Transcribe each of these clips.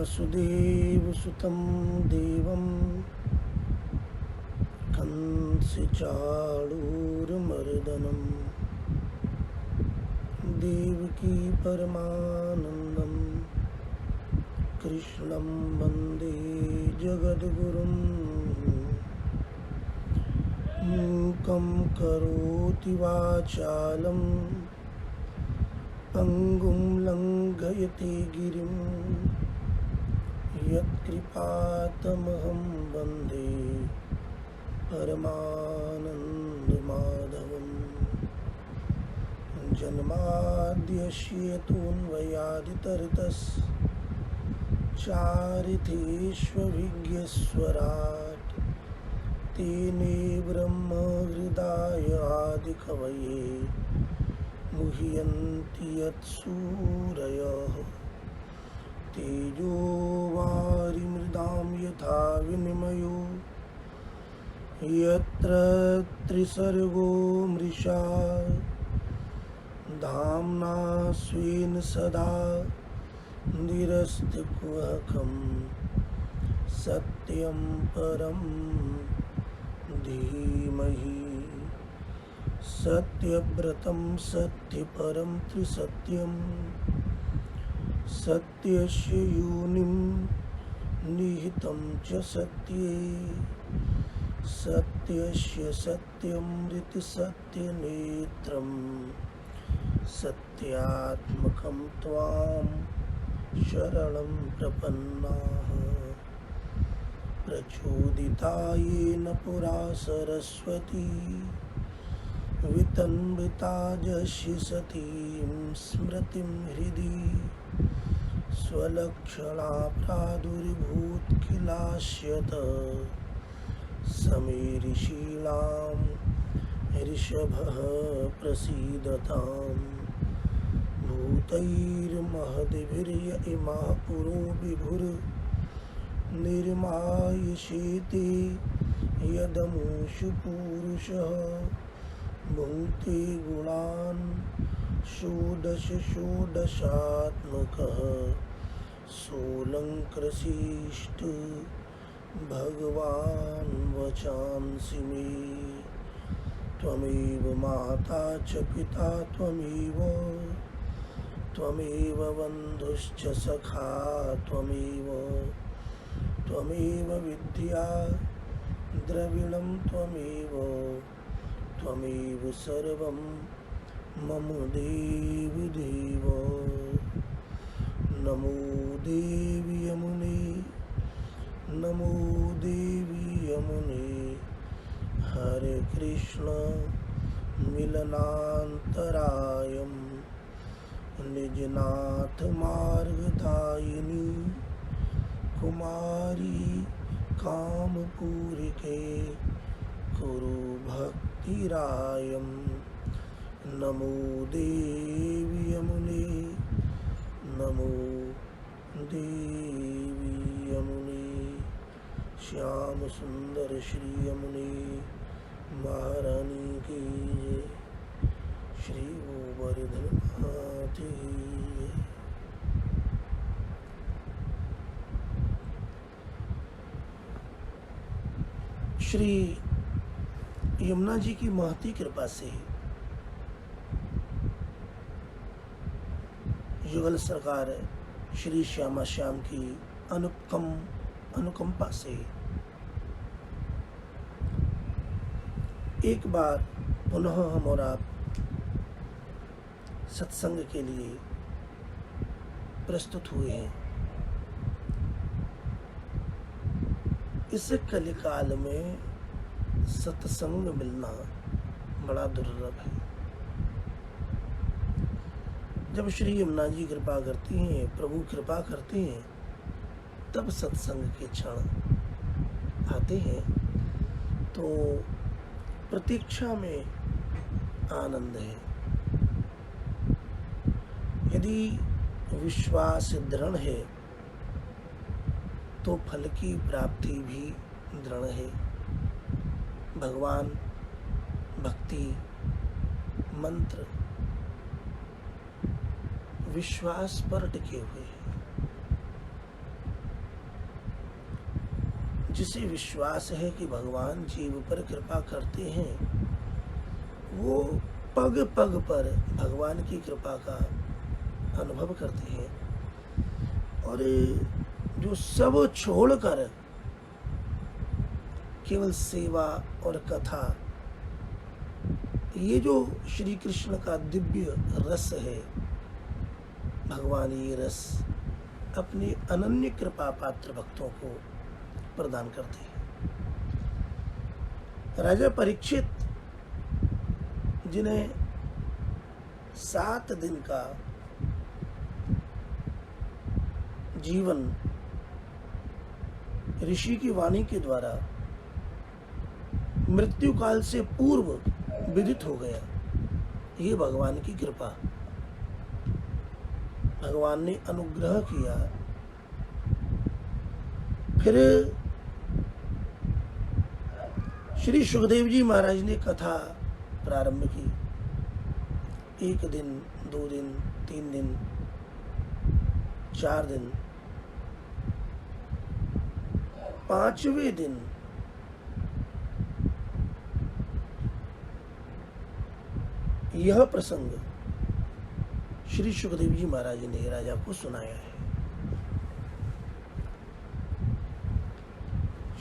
वसुदेवसुतं देवं कंसचाणूरमर्दनं देवकी परमानन्दं कृष्णं वन्दे जगद्गुरुं मूकं करोति वाचालं पंगुं लंघयते गिरिं यत्कृपातमहं वन्दे परमानन्दमाधवम् जन्माद्यस्य तोऽन्वयादितरतश्चारितेष्वभिज्ञस्वराट् तेने ब्रह्महृदाय आदिकवये मुह्यन्ति यत्सूरयः तेजो वारिमृदां यथा विनिमयो यत्र त्रिसर्गो मृषा धाम्ना स्वेन सदा निरस्तकुहकं सत्यं परं धीमहि सत्यव्रतं सत्यपरं त्रिसत्यं सत्यस्य योनिं निहितं च सत्ये सत्यस्य सत्यमृतसत्यनेत्रं सत्यात्मकं त्वां शरणं प्रपन्नाः प्रचोदिता येन पुरा सरस्वती वितन्विता जस्य सतीं स्मृतिं हृदि स्वलक्षणा प्रादुर्भूत्खिलास्यत समेरिशीलां ऋषभः प्रसीदताम् भूतैर्महद्भिर्य इमः पुरो विभुर्निर्मायशेते यदमुषु पूरुषः भुङ्क्ते गुणान् षोडश षोडशात्मकः सोऽलङ्कृशिष्ट भगवान् वचांसि मे त्वमेव माता च पिता त्वमेव बन्धुश्च सखा त्वमेव विद्या द्रविणं त्वमेव सर्वं मम देवि देव नमो देवि यमुने हरे कृष्ण मिलनान्तरायं निजनाथ मार्गदायिनी कुमारी कामपूरिके कुरु भक्तिरायं नमो देवि यमुने नमो देवि यमुने श्याम सुंदर श्री यमुने महारानी की जय श्री गोवर्धन नाथ की जय। श्री यमुना जी की महती कृपा से युगल सरकार श्री श्यामा श्याम की अनुकंपा से एक बार पुनः हम और आप सत्संग के लिए प्रस्तुत हुए हैं। इस कलिकाल में सत्संग मिलना बड़ा दुर्लभ है। जब श्री यमुना जी कृपा करती हैं, प्रभु कृपा करते हैं, तब सत्संग के क्षण आते हैं तो प्रतीक्षा में आनंद है। यदि विश्वास दृढ़ है तो फल की प्राप्ति भी दृढ़ है। भगवान, भक्ति, मंत्र विश्वास पर टिके हुए हैं। जिसे विश्वास है कि भगवान जीव पर कृपा करते हैं, वो पग पग पर भगवान की कृपा का अनुभव करते हैं। और जो सब छोड़कर केवल सेवा और कथा, ये जो श्री कृष्ण का दिव्य रस है, भगवान ये रस अपने अनन्य कृपा पात्र भक्तों को प्रदान करते हैं। राजा परीक्षित, जिन्हें 7 दिन का जीवन ऋषि की वाणी के द्वारा मृत्यु काल से पूर्व विदित हो गया, ये भगवान की कृपा। भगवान ने अनुग्रह किया। फिर श्री सुखदेव जी महाराज ने कथा प्रारंभ की। 1 दिन, 2 दिन, 3 दिन, 4 दिन, 5वें दिन यह प्रसंग श्री सुखदेव जी महाराज ने राजा को सुनाया है।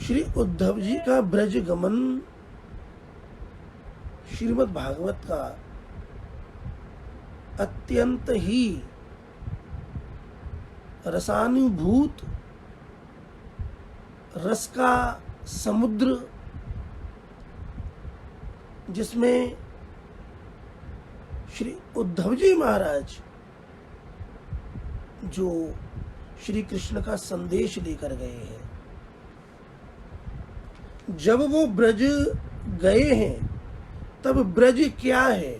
श्री उद्धव जी का ब्रज गमन श्रीमद् भागवत का अत्यंत ही रसानुभूत रस का समुद्र, जिसमें श्री उद्धव जी महाराज जो श्री कृष्ण का संदेश लेकर गए हैं, जब वो ब्रज गए हैं तब ब्रज क्या है,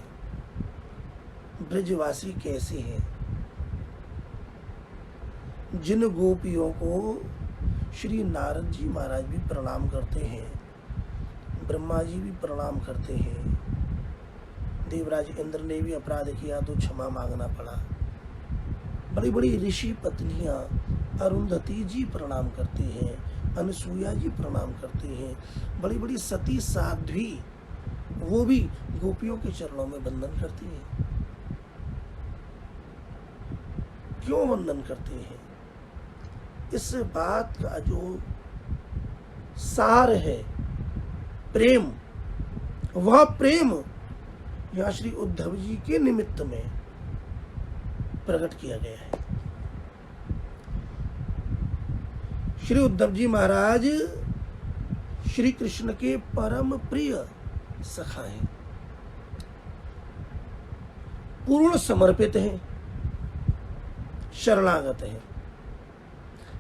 ब्रजवासी कैसे हैं, जिन गोपियों को श्री नारद जी महाराज भी प्रणाम करते हैं, ब्रह्मा जी भी प्रणाम करते हैं, देवराज इंद्र ने भी अपराध किया तो क्षमा मांगना पड़ा, बड़ी बड़ी ऋषि पत्नियां अरुंधति जी प्रणाम करते हैं, अनसुईया जी प्रणाम करते हैं, बड़ी बड़ी सती साध्वी वो भी गोपियों के चरणों में वंदन करती हैं। क्यों वंदन करते हैं? इस बात का जो सार है प्रेम, वह प्रेम यहाँ श्री उद्धव जी के निमित्त में प्रकट किया गया है। श्री उद्धव जी महाराज श्री कृष्ण के परम प्रिय सखा हैं, पूर्ण समर्पित हैं, शरणागत हैं।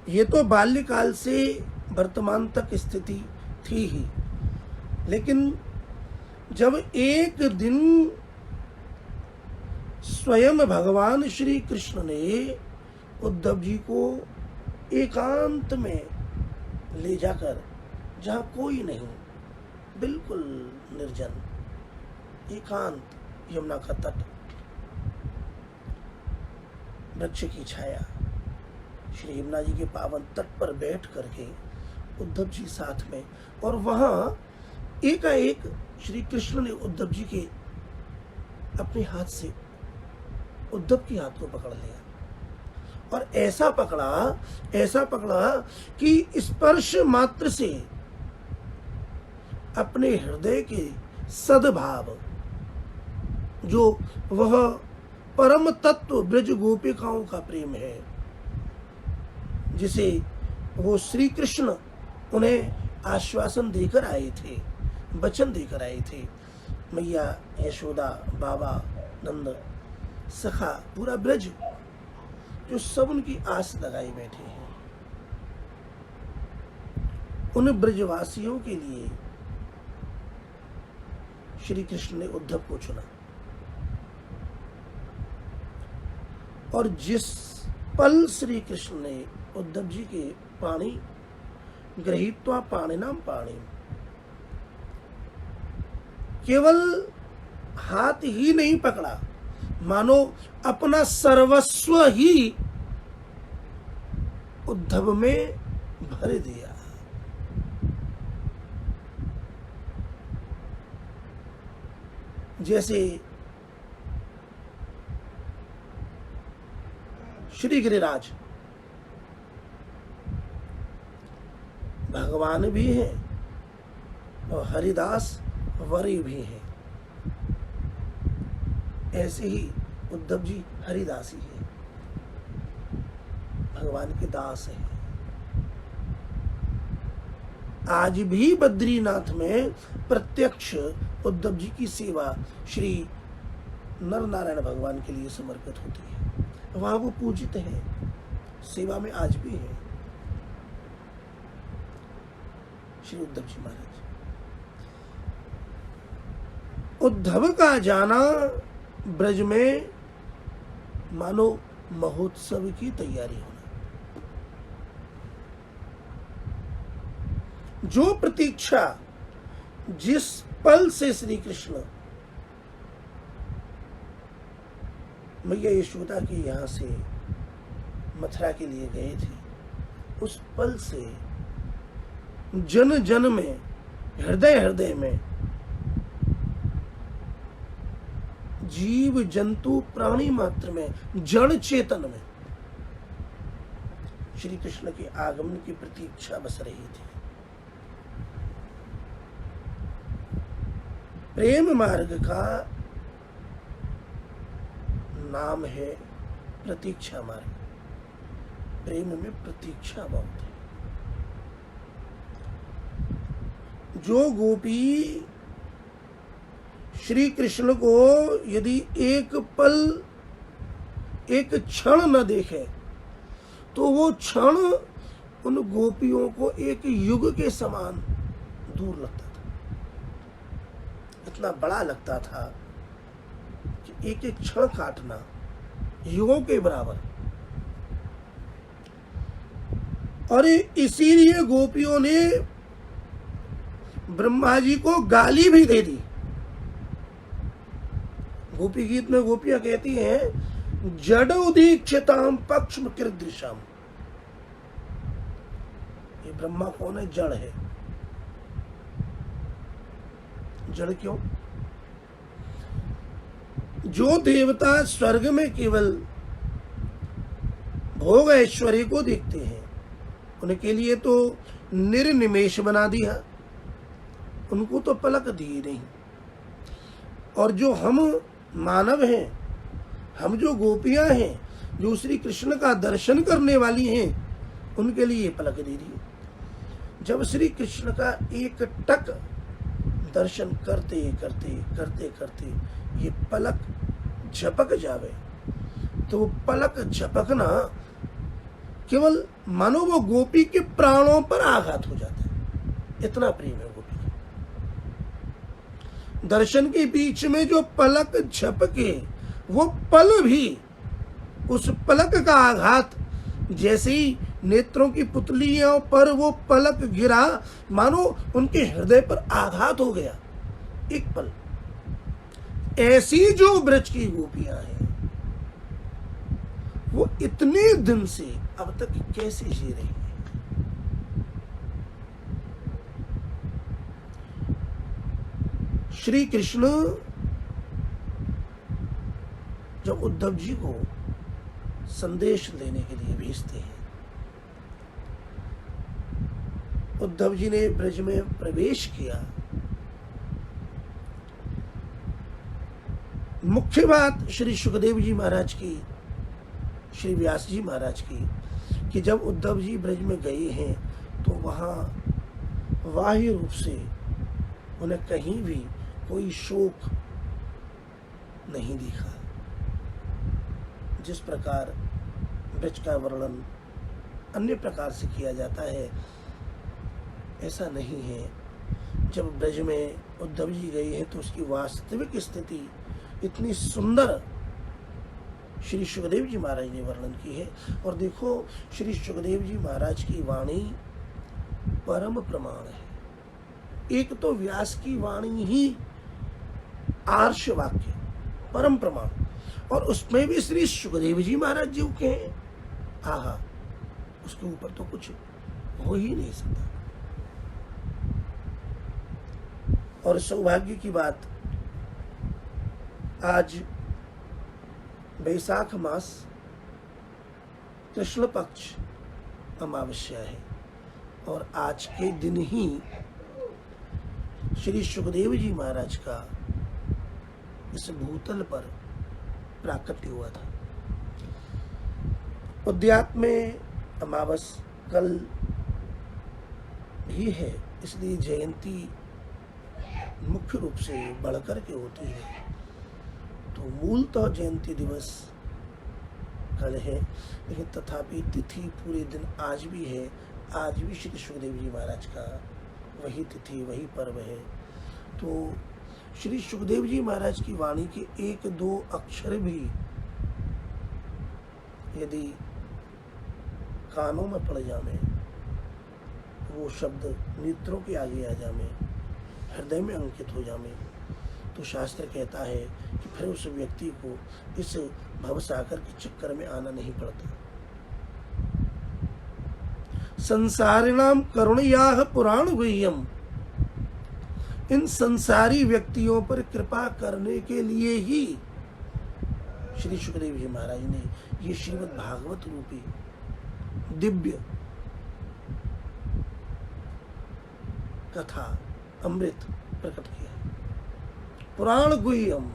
ये तो बाल्यकाल से वर्तमान तक स्थिति थी ही, लेकिन जब एक दिन स्वयं भगवान श्री कृष्ण ने उद्धव जी को एकांत में ले जाकर, जहाँ कोई नहीं, बिल्कुल निर्जन एकांत, यमुना का तट, वृक्ष की छाया, श्री यमुना जी के पावन तट पर बैठ करके उद्धव जी साथ में, और वहाँ एकाएक श्री कृष्ण ने उद्धव जी के अपने हाथ से उद्धव के हाथ को पकड़ लिया, और ऐसा पकड़ा कि स्पर्श मात्र से अपने हृदय के सद्भाव, जो वह परम तत्व ब्रज गोपिकाओं का प्रेम है, जिसे वो श्री कृष्ण उन्हें आश्वासन देकर आए थे, वचन देकर आए थे। मैया यशोदा, बाबा नंद, सखा, पूरा ब्रज, जो सब उनकी आस लगाए बैठे हैं, उन ब्रजवासियों के लिए श्री कृष्ण ने उद्धव को चुना। और जिस पल श्री कृष्ण ने उद्धव जी के पाणी गृहीत्वा पाणिनाम पाणी, केवल हाथ ही नहीं पकड़ा, मानो अपना सर्वस्व ही उद्धव में भर दिया। जैसे श्री गिरिराज भगवान भी हैं और हरिदास वरी भी हैं। ऐसे ही उद्धव जी हरिदास ही हैं, भगवान के दास हैं। आज भी बद्रीनाथ में प्रत्यक्ष उद्धव जी की सेवा श्री नर नारायण भगवान के लिए समर्पित होती है। वहां वो पूजित हैं, सेवा में आज भी हैं श्री उद्धव जी महाराज। उद्धव का जाना ब्रज में मानो महोत्सव की तैयारी होना। जो प्रतीक्षा जिस पल से श्री कृष्ण मैया यशोदा के यहां से मथुरा के लिए गए थे, उस पल से जन जन में, हृदय हृदय में, जीव जंतु प्राणी मात्र में, जड़ चेतन में श्री कृष्ण के आगमन की प्रतीक्षा बस रही थी। प्रेम मार्ग का नाम है प्रतीक्षा मार्ग। प्रेम में प्रतीक्षा बहुत है। जो गोपी श्री कृष्ण को यदि एक पल, एक क्षण न देखे तो वो क्षण उन गोपियों को एक युग के समान दूर लगता था। इतना बड़ा लगता था कि एक एक क्षण काटना युगों के बराबर। और इसीलिए गोपियों ने ब्रह्मा जी को गाली भी दे दी। गोपी गीत में गोपियां कहती हैं, जड़ उदीक्षिताम पक्ष्म कृदृशम। ये ब्रह्मा कौन है? जड़ है। जड़ क्यों? जो देवता स्वर्ग में केवल भोग ऐश्वर्य को देखते हैं, उनके लिए तो निर्निमेष बना दिया, उनको तो पलक दी नहीं। और जो हम मानव हैं, हम जो गोपियां हैं, जो श्री कृष्ण का दर्शन करने वाली हैं, उनके लिए पलक दे दी। जब श्री कृष्ण का एक टक दर्शन करते करते करते करते ये पलक झपक जावे, तो वो पलक झपकना केवल मानो वो गोपी के प्राणों पर आघात हो जाता है। इतना प्रेम है गोपी का। दर्शन के बीच में जो पलक झपके, वो पल भी, उस पलक का आघात, जैसे ही नेत्रों की पुतलियों पर वो पलक गिरा, मानो उनके हृदय पर आघात हो गया एक पल। ऐसी जो ब्रज की गोपियां हैं, वो इतने दिन से अब तक कैसे जी रही है? श्री कृष्ण जब उद्धव जी को संदेश देने के लिए भेजते हैं, उद्धव जी ने ब्रज में प्रवेश किया। मुख्य बात श्री सुखदेव जी महाराज की, श्री व्यास जी महाराज की, कि जब उद्धव जी ब्रज में गए हैं तो वहां बाह्य रूप से उन्हें कहीं भी कोई शोक नहीं दिखा। जिस प्रकार ब्रज का वर्णन अन्य प्रकार से किया जाता है, ऐसा नहीं है। जब ब्रज में उद्धव जी गए हैं तो उसकी वास्तविक स्थिति इतनी सुंदर श्री सुखदेव जी महाराज ने वर्णन की है। और देखो, श्री सुखदेव जी महाराज की वाणी परम प्रमाण है। एक तो व्यास की वाणी ही आर्ष वाक्य, परम प्रमाण, और उसमें भी श्री सुखदेव जी महाराज जी के हैं, आहा, उसके ऊपर तो कुछ हो ही नहीं सकता। और सौभाग्य की बात आज वैशाख मास कृष्ण पक्ष अमावस्या है और आज के दिन ही श्री सुखदेव जी महाराज का इस भूतल पर प्राकट्य हुआ था। उद्यात में अमावस कल ही है, इसलिए जयंती मुख्य रूप से बढ़कर के होती है। तो मूलतः जयंती दिवस कल है, लेकिन तथापि तिथि पूरे दिन आज भी है। आज भी श्री सुखदेव जी महाराज का वही तिथि वही पर्व है। तो श्री सुखदेव जी महाराज की वाणी के एक दो अक्षर भी यदि कानों में पड़ जावे, वो शब्द नेत्रों के आगे आ जावे, हृदय में अंकित हो जावे, तो शास्त्र कहता है कि फिर उस व्यक्ति को इस भवसागर के चक्कर में आना नहीं पड़ता। संसारिणाम करुणयाः पुराण गुह्यम, इन संसारी व्यक्तियों पर कृपा करने के लिए ही श्री सुखदेव जी महाराज ने ये श्रीमद् भागवत रूपी दिव्य कथा अमृत प्रकट किया। पुराण गुह्यम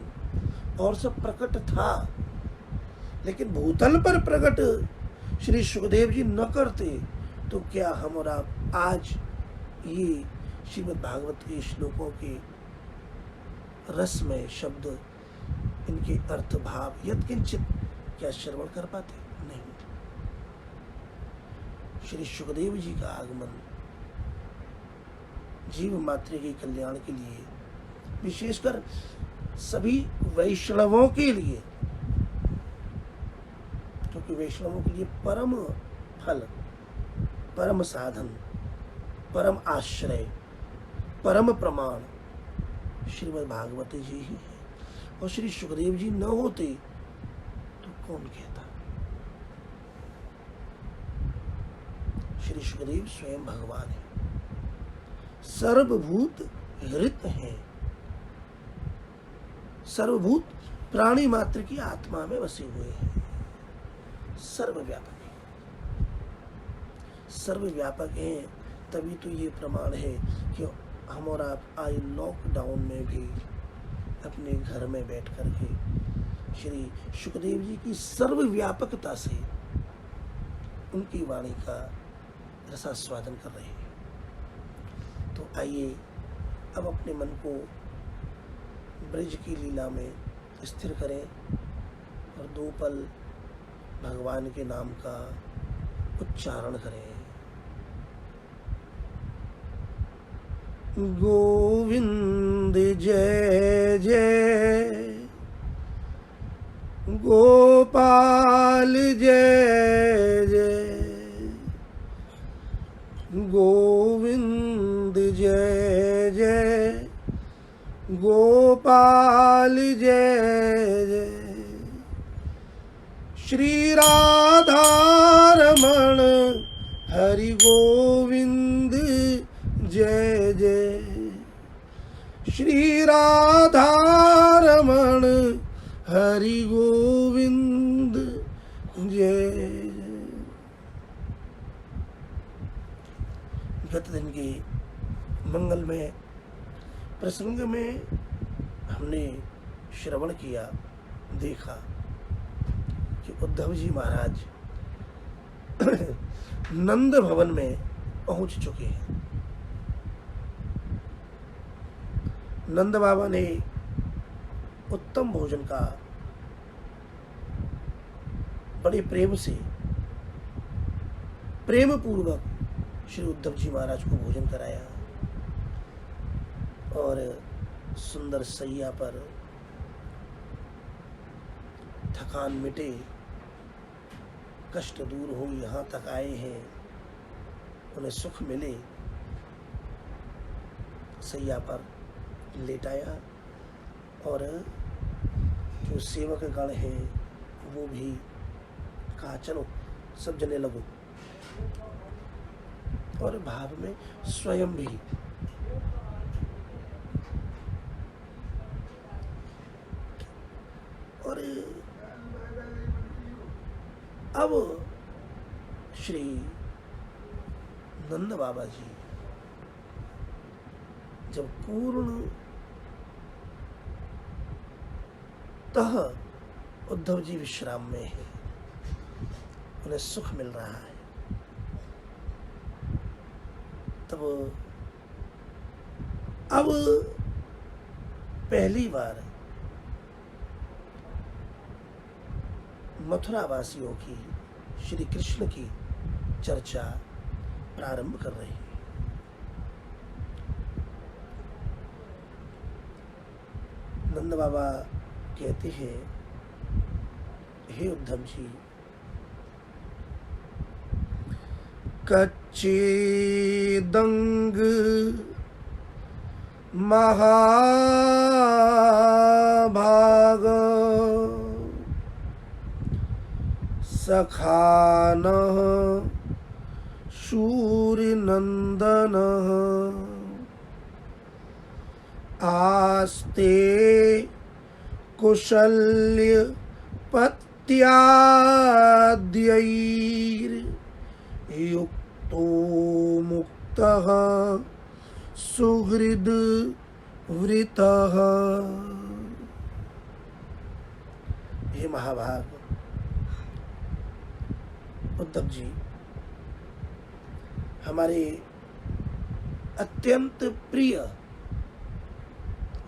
और सब प्रकट था, लेकिन भूतल पर प्रकट श्री सुखदेव जी न करते तो क्या हम और आप आज ये श्रीमद् भागवत के श्लोकों के रसमय शब्द, इनके अर्थ भाव यत्किंचित क्या श्रवण कर पाते? नहीं। श्री सुखदेव जी का आगमन जीव मात्र के कल्याण के लिए, विशेषकर सभी वैष्णवों के लिए, क्योंकि वैष्णवों के लिए परम फल, परम साधन, परम आश्रय, परम प्रमाण श्रीमद् भागवत जी ही है। और श्री सुखदेव जी न होते तो कौन कहता? श्री सुखदेव स्वयं भगवान है, सर्वभूत हृत है, सर्वभूत प्राणी मात्र की आत्मा में बसे हुए हैं, सर्वव्यापक है, सर्वव्यापक है। तभी तो ये प्रमाण है कि हम और आप आज लॉकडाउन में भी अपने घर में बैठ करके श्री सुखदेव जी की सर्वव्यापकता से उनकी वाणी का रसास्वादन कर रहे हैं। तो आइए अब अपने मन को ब्रज की लीला में स्थिर करें और दो पल भगवान के नाम का उच्चारण करें। गोविंद जय जय, गोपाल जय जय, गोविंद जय जय, गोपाल जय जय, श्री राधा रमण हरि गोविंद जय जय, श्री राधा रमण हरि गोविंद जय जय। गत दिन के मंगलमय प्रसंग में हमने श्रवण किया, देखा कि उद्धव जी महाराज नंद भवन में पहुंच चुके हैं। नंद बाबा ने उत्तम भोजन का बड़े प्रेम से, प्रेम पूर्वक श्री उद्धव जी महाराज को भोजन कराया और सुंदर सैया पर थकान मिटे, कष्ट दूर हो, यहाँ तक आए हैं, उन्हें सुख मिले, सैया पर लेटाया। और जो सेवक गण है वो भी कहा चलो सब जने लगो, और भाव में स्वयं भी और अब श्री नंद बाबा जी जब पूर्णतः उद्धव जी विश्राम में है, उन्हें सुख मिल रहा है, तब अब पहली बार मथुरा वासियों की श्री कृष्ण की चर्चा प्रारंभ कर रही है। नंद बाबा कहते हैं, हे उद्धव जी, कच्चे दंग महाभाग सखान शूर नंदन आस्ते कुशल्य पत्याद्यैर युक्तो मुक्तः सुहृद वृतः। हे महाभाग उद्धव जी, हमारे अत्यंत प्रिय,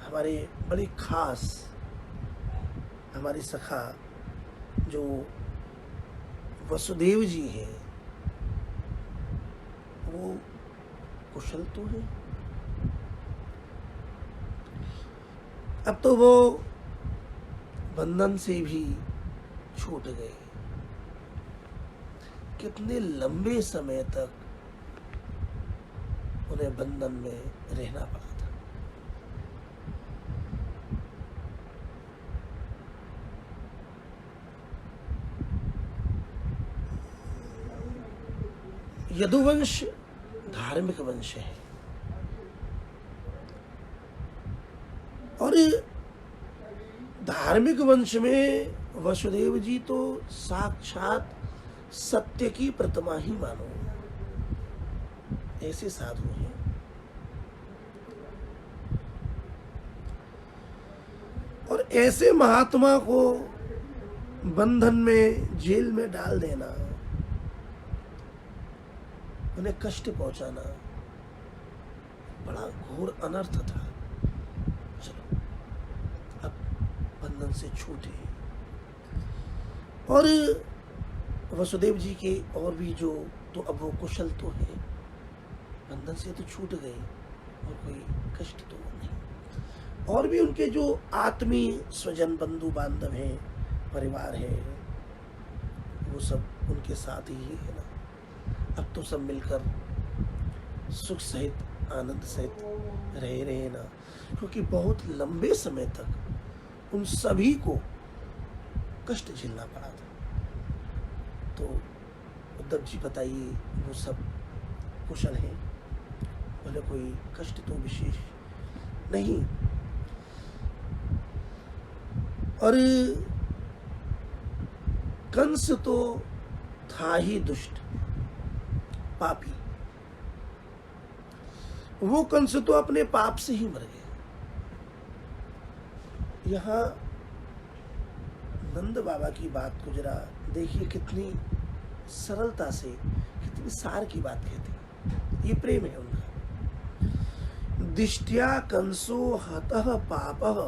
हमारे बड़े खास, हमारे सखा जो वसुदेव जी हैं, वो कुशल तो है। अब तो वो बंधन से भी छूट गए। कितने लंबे समय तक उन्हें बंधन में रहना पड़ा था। यदुवंश धार्मिक वंश है और धार्मिक वंश में वसुदेव जी तो साक्षात सत्य की प्रतिमा ही मानो, ऐसे साधु हैं। और ऐसे महात्मा को बंधन में, जेल में डाल देना, उन्हें कष्ट पहुंचाना बड़ा घोर अनर्थ था। चलो अब बंधन से छूटे और वसुदेव जी के और भी जो, तो अब वो कुशल तो है, बंधन से तो छूट गए और कोई कष्ट तो नहीं। और भी उनके जो आत्मीय स्वजन बंधु बांधव हैं, परिवार है, वो सब उनके साथ ही है ना। अब तो सब मिलकर सुख सहित, आनंद सहित रह रहे ना, क्योंकि बहुत लंबे समय तक उन सभी को कष्ट झेलना पड़ा था। तो उद्धव जी बताइए, वो सब कुशल हैं, बोले कोई कष्ट तो विशेष नहीं। और कंस तो था ही दुष्ट, पापी। वो कंस तो अपने पाप से ही मर गया। यहां नंद बाबा की बात को जरा देखिए, कितनी सरलता से, कितनी सार की बात कहते हैं। ये प्रेम है उनका। दिष्ट्या कंसो हतः पापः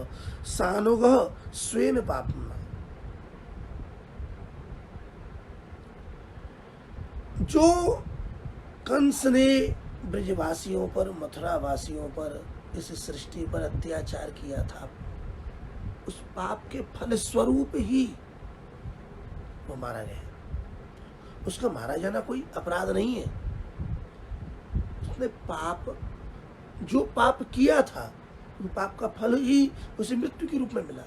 सानुगः स्वेन पापम्। जो कंस ने ब्रजवासियों पर, मथुरा वासियों पर, इस सृष्टि पर अत्याचार किया था, उस पाप के फल स्वरूप ही वो मारा गया। उसका मारा जाना कोई अपराध नहीं है। उसने पाप, जो पाप किया था, उन पाप का फल ही उसे मृत्यु के रूप में मिला।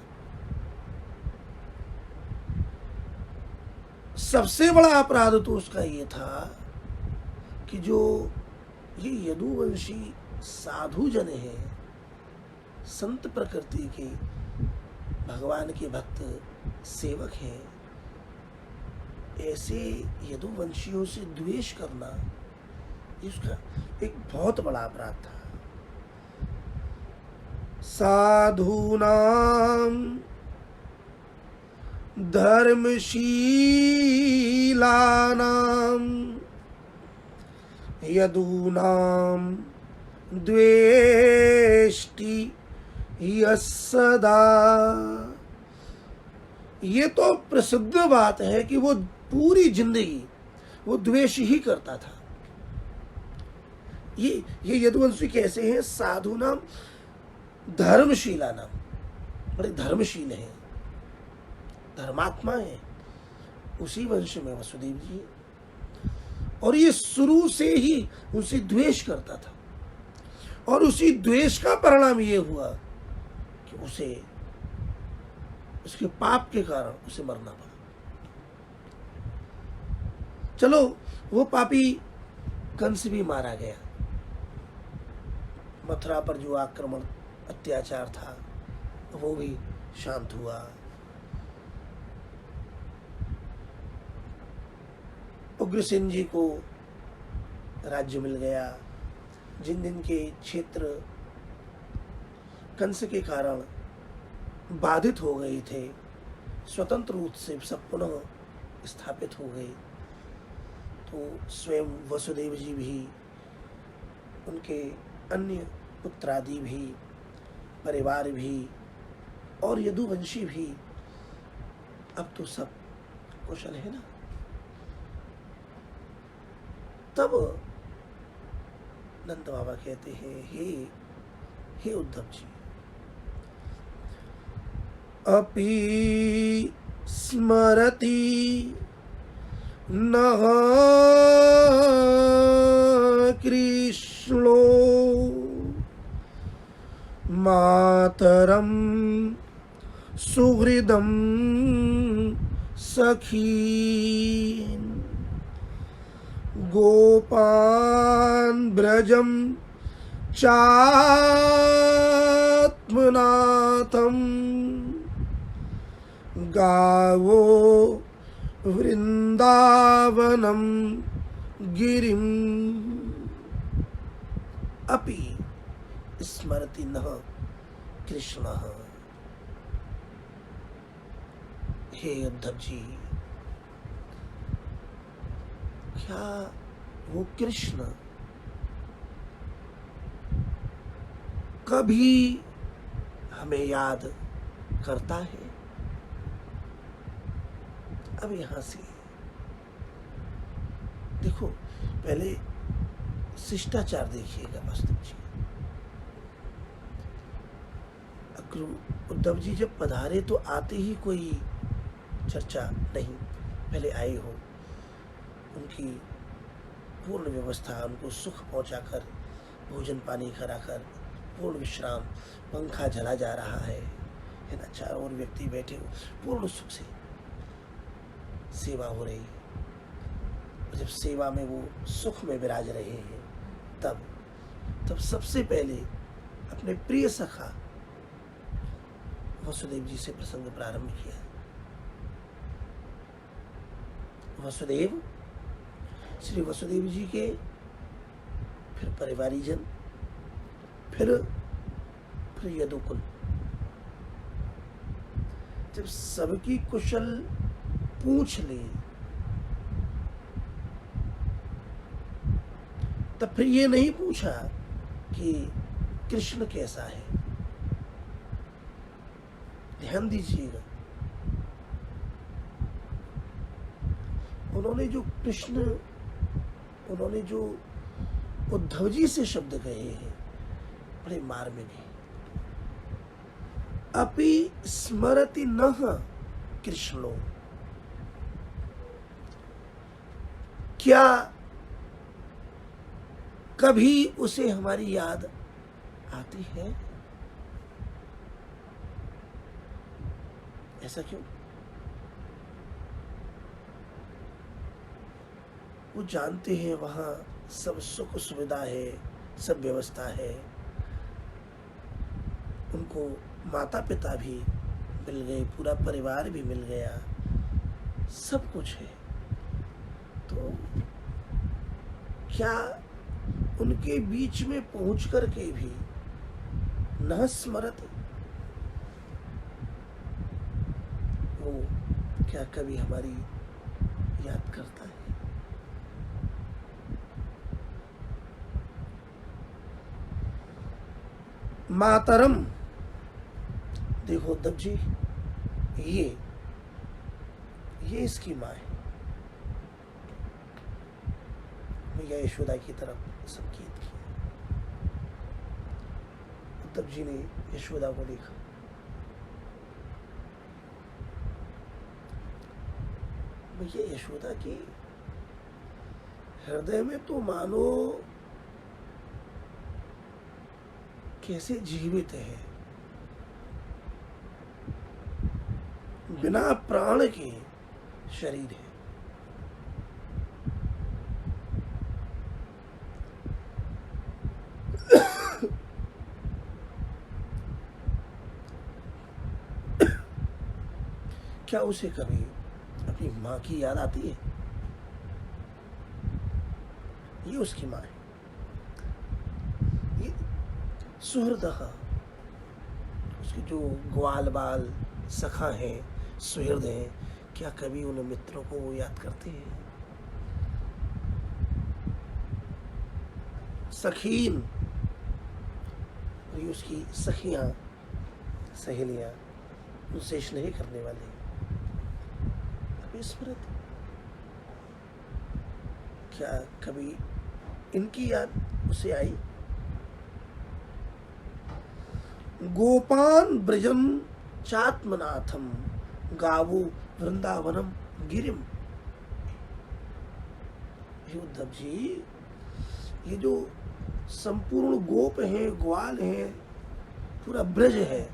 सबसे बड़ा अपराध तो उसका ये था कि जो ये यदुवंशी साधु जन हैं, संत प्रकृति के, भगवान के भक्त सेवक हैं, ऐसे यदुवंशियों से द्वेष करना ये उसका एक बहुत बड़ा अपराध था। साधूनां धर्मशीलानां यदूनां द्वेष्टि यः सदा। ये तो प्रसिद्ध बात है कि वो पूरी जिंदगी वो द्वेष ही करता था। ये यदुवंशी कैसे हैं? साधु नाम धर्मशीला नाम, बड़े धर्मशील हैं, धर्मात्मा है। उसी वंश में वसुदेव जी, और ये शुरू से ही उनसे द्वेष करता था, और उसी द्वेष का परिणाम ये हुआ कि उसे उसके पाप के कारण उसे मरना पड़ा। चलो, वो पापी कंस भी मारा गया, मथुरा पर जो आक्रमण अत्याचार था वो भी शांत हुआ। उग्रसेन जी को राज्य मिल गया। जिन दिन के क्षेत्र कंस के कारण बाधित हो गए थे, स्वतंत्र रूप से सब पुनः स्थापित हो गए। तो स्वयं वसुदेव जी भी, उनके अन्य पुत्रादि भी, परिवार भी और यदुवंशी भी अब तो सब कुशल है ना। तब नंद बाबा कहते हैं, हे उद्धव जी, अपि स्मरति नः कृष्णो मातरं सुहृदं सखीन् गोपान् ब्रजं चात्मनाथं गावो वृंदावनं गिरिम्। अपि स्मरति नः कृष्णः। हे उद्धव जी, क्या वो कृष्ण कभी हमें याद करता है? अब यहां से देखो, पहले शिष्टाचार देखिएगा वास्तव जी। उद्धव जी जब पधारे तो आते ही कोई चर्चा नहीं, पहले आए हो, उनकी पूर्ण व्यवस्था, उनको सुख पहुंचाकर, भोजन पानी कराकर, पूर्ण विश्राम, पंखा चला जा रहा है ना, चारों ओर व्यक्ति बैठे हो, पूर्ण सुख से सेवा हो रही। जब सेवा में वो सुख में विराज रहे हैं, तब सबसे पहले अपने प्रिय सखा वसुदेव जी से प्रसंग प्रारंभ किया। वसुदेव, श्री वसुदेव जी के फिर परिवारीजन, फिर यदुकुल। जब सबकी कुशल पूछ ले, तब फिर ये नहीं पूछा कि कृष्ण कैसा है। ध्यान दीजिएगा, उन्होंने जो उद्धव जी से शब्द कहे हैं, बड़े मार्मिक है। अपि स्मरति नः कृष्णो, क्या कभी उसे हमारी याद आती है? ऐसा क्यों? वो जानते हैं वहां सब सुख सुविधा है, सब व्यवस्था है। उनको माता पिता भी मिल गए, पूरा परिवार भी मिल गया, सब कुछ है, तो क्या उनके बीच में पहुंच कर के भी न स्मरत, वो क्या कभी हमारी याद करता है? मातरम, देखो उद्धव जी, ये इसकी माँ है। मैया यशोदा की तरफ संकेत किया। उद्धव जी ने यशोदा को देखा। मैया यशोदा की हृदय में तो मानो कैसे जीवित है, बिना प्राण के शरीर है। क्या उसे कभी अपनी माँ की याद आती है? ये उसकी माँ है। ये सुहृदः, उसके जो ग्वाल बाल सखा हैं, सुहृद हैं, क्या कभी उन मित्रों को वो याद करते हैं? सखीन, ये उसकी सखियां, सहेलियां, उनसे स्नेह करने वाले, अभी स्मृति, क्या कभी इनकी याद उसे आई? गोपान ब्रजम चात्मनाथम गावो वृंदावनम गिरिम। ये उद्धव जी, ये जो संपूर्ण गोप हैं, ग्वाल हैं, पूरा ब्रज है,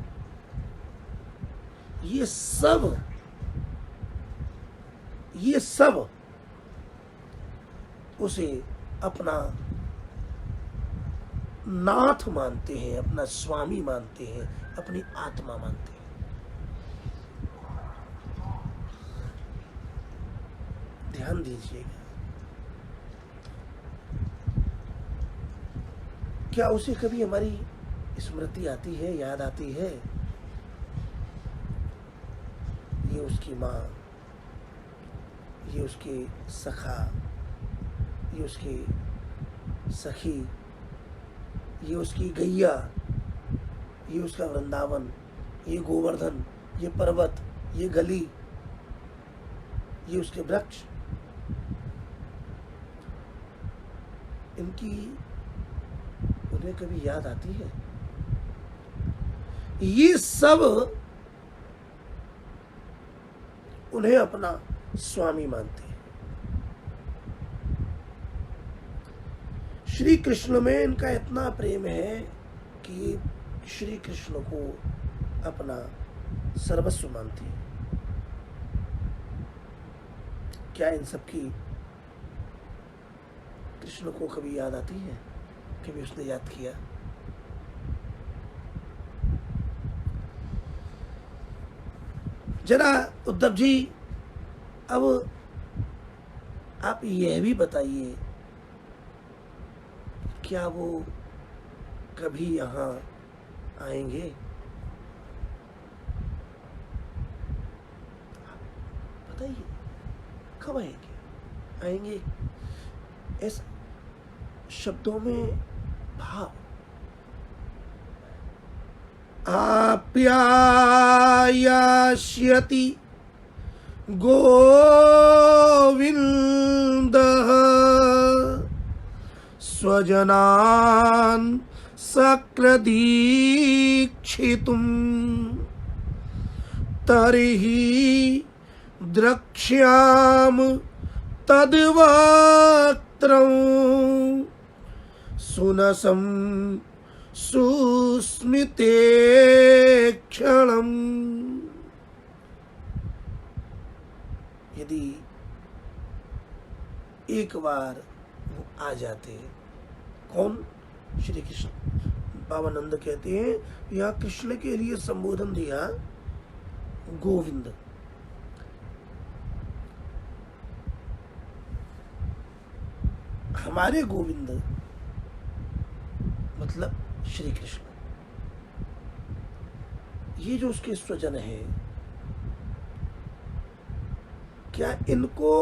ये सब उसे अपना नाथ मानते हैं, अपना स्वामी मानते हैं, अपनी आत्मा मानते हैं। ध्यान दीजिएगा, क्या उसे कभी हमारी स्मृति आती है, याद आती है? ये उसकी माँ, ये उसके सखा, ये उसकी सखी, ये उसकी गैया, ये उसका वृंदावन, ये गोवर्धन, ये पर्वत, ये गली, ये उसके वृक्ष, इनकी उन्हें कभी याद आती है? ये सब उन्हें अपना स्वामी मानते हैं। श्री कृष्ण में इनका इतना प्रेम है कि श्री कृष्ण को अपना सर्वस्व मानते हैं। क्या इन सब की कृष्ण को कभी याद आती है? कभी उसने याद किया? जरा उद्धव जी, अब आप यह भी बताइए, क्या वो कभी यहाँ आएंगे? बताइए, कब आएंगे? आएंगे इस शब्दों में भाव, आप्यायस्यति गोविन्दः स्वजनान् सक्रदीक्षितुं तर्हि द्रक्ष्याम तद्वक्त्रं सुनसं सुस्मिते क्षणम्। यदि एक बार वो आ जाते, कौन? श्री कृष्ण। बाबा नंद कहते हैं, यहाँ कृष्ण के लिए संबोधन दिया गोविंद। हमारे गोविंद मतलब श्री कृष्ण। ये जो उसके स्वजन हैं, क्या इनको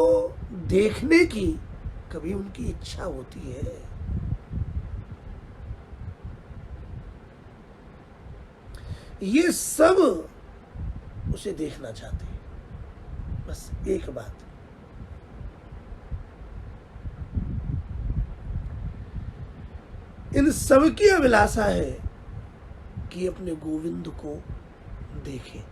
देखने की कभी उनकी इच्छा होती है? ये सब उसे देखना चाहते हैं। बस एक बात, इन सब की अभिलाषा है कि अपने गोविंद को देखें।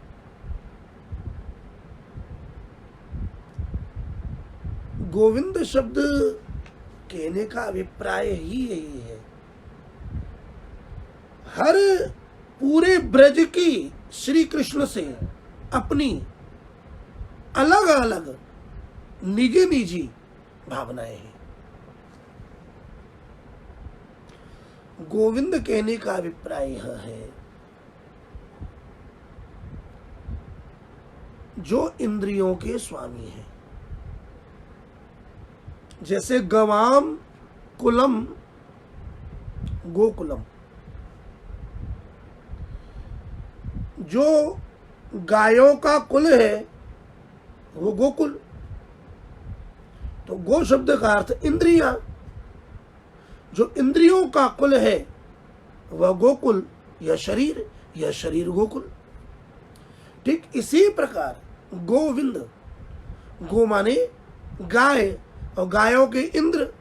गोविंद शब्द कहने का अभिप्राय ही यही है। हर पूरे ब्रज की श्री कृष्ण से अपनी अलग अलग निजी निजी भावनाएं हैं। गोविंद कहने का अभिप्राय यह है जो इंद्रियों के स्वामी हैं। जैसे गवाम कुलम गोकुलम, जो गायों का कुल है वो गोकुल। तो गो शब्द का अर्थ इंद्रियां, जो इंद्रियों का कुल है वह गोकुल, यह शरीर गोकुल। ठीक इसी प्रकार गोविंद, गो माने गाय और गायों के इंद्र,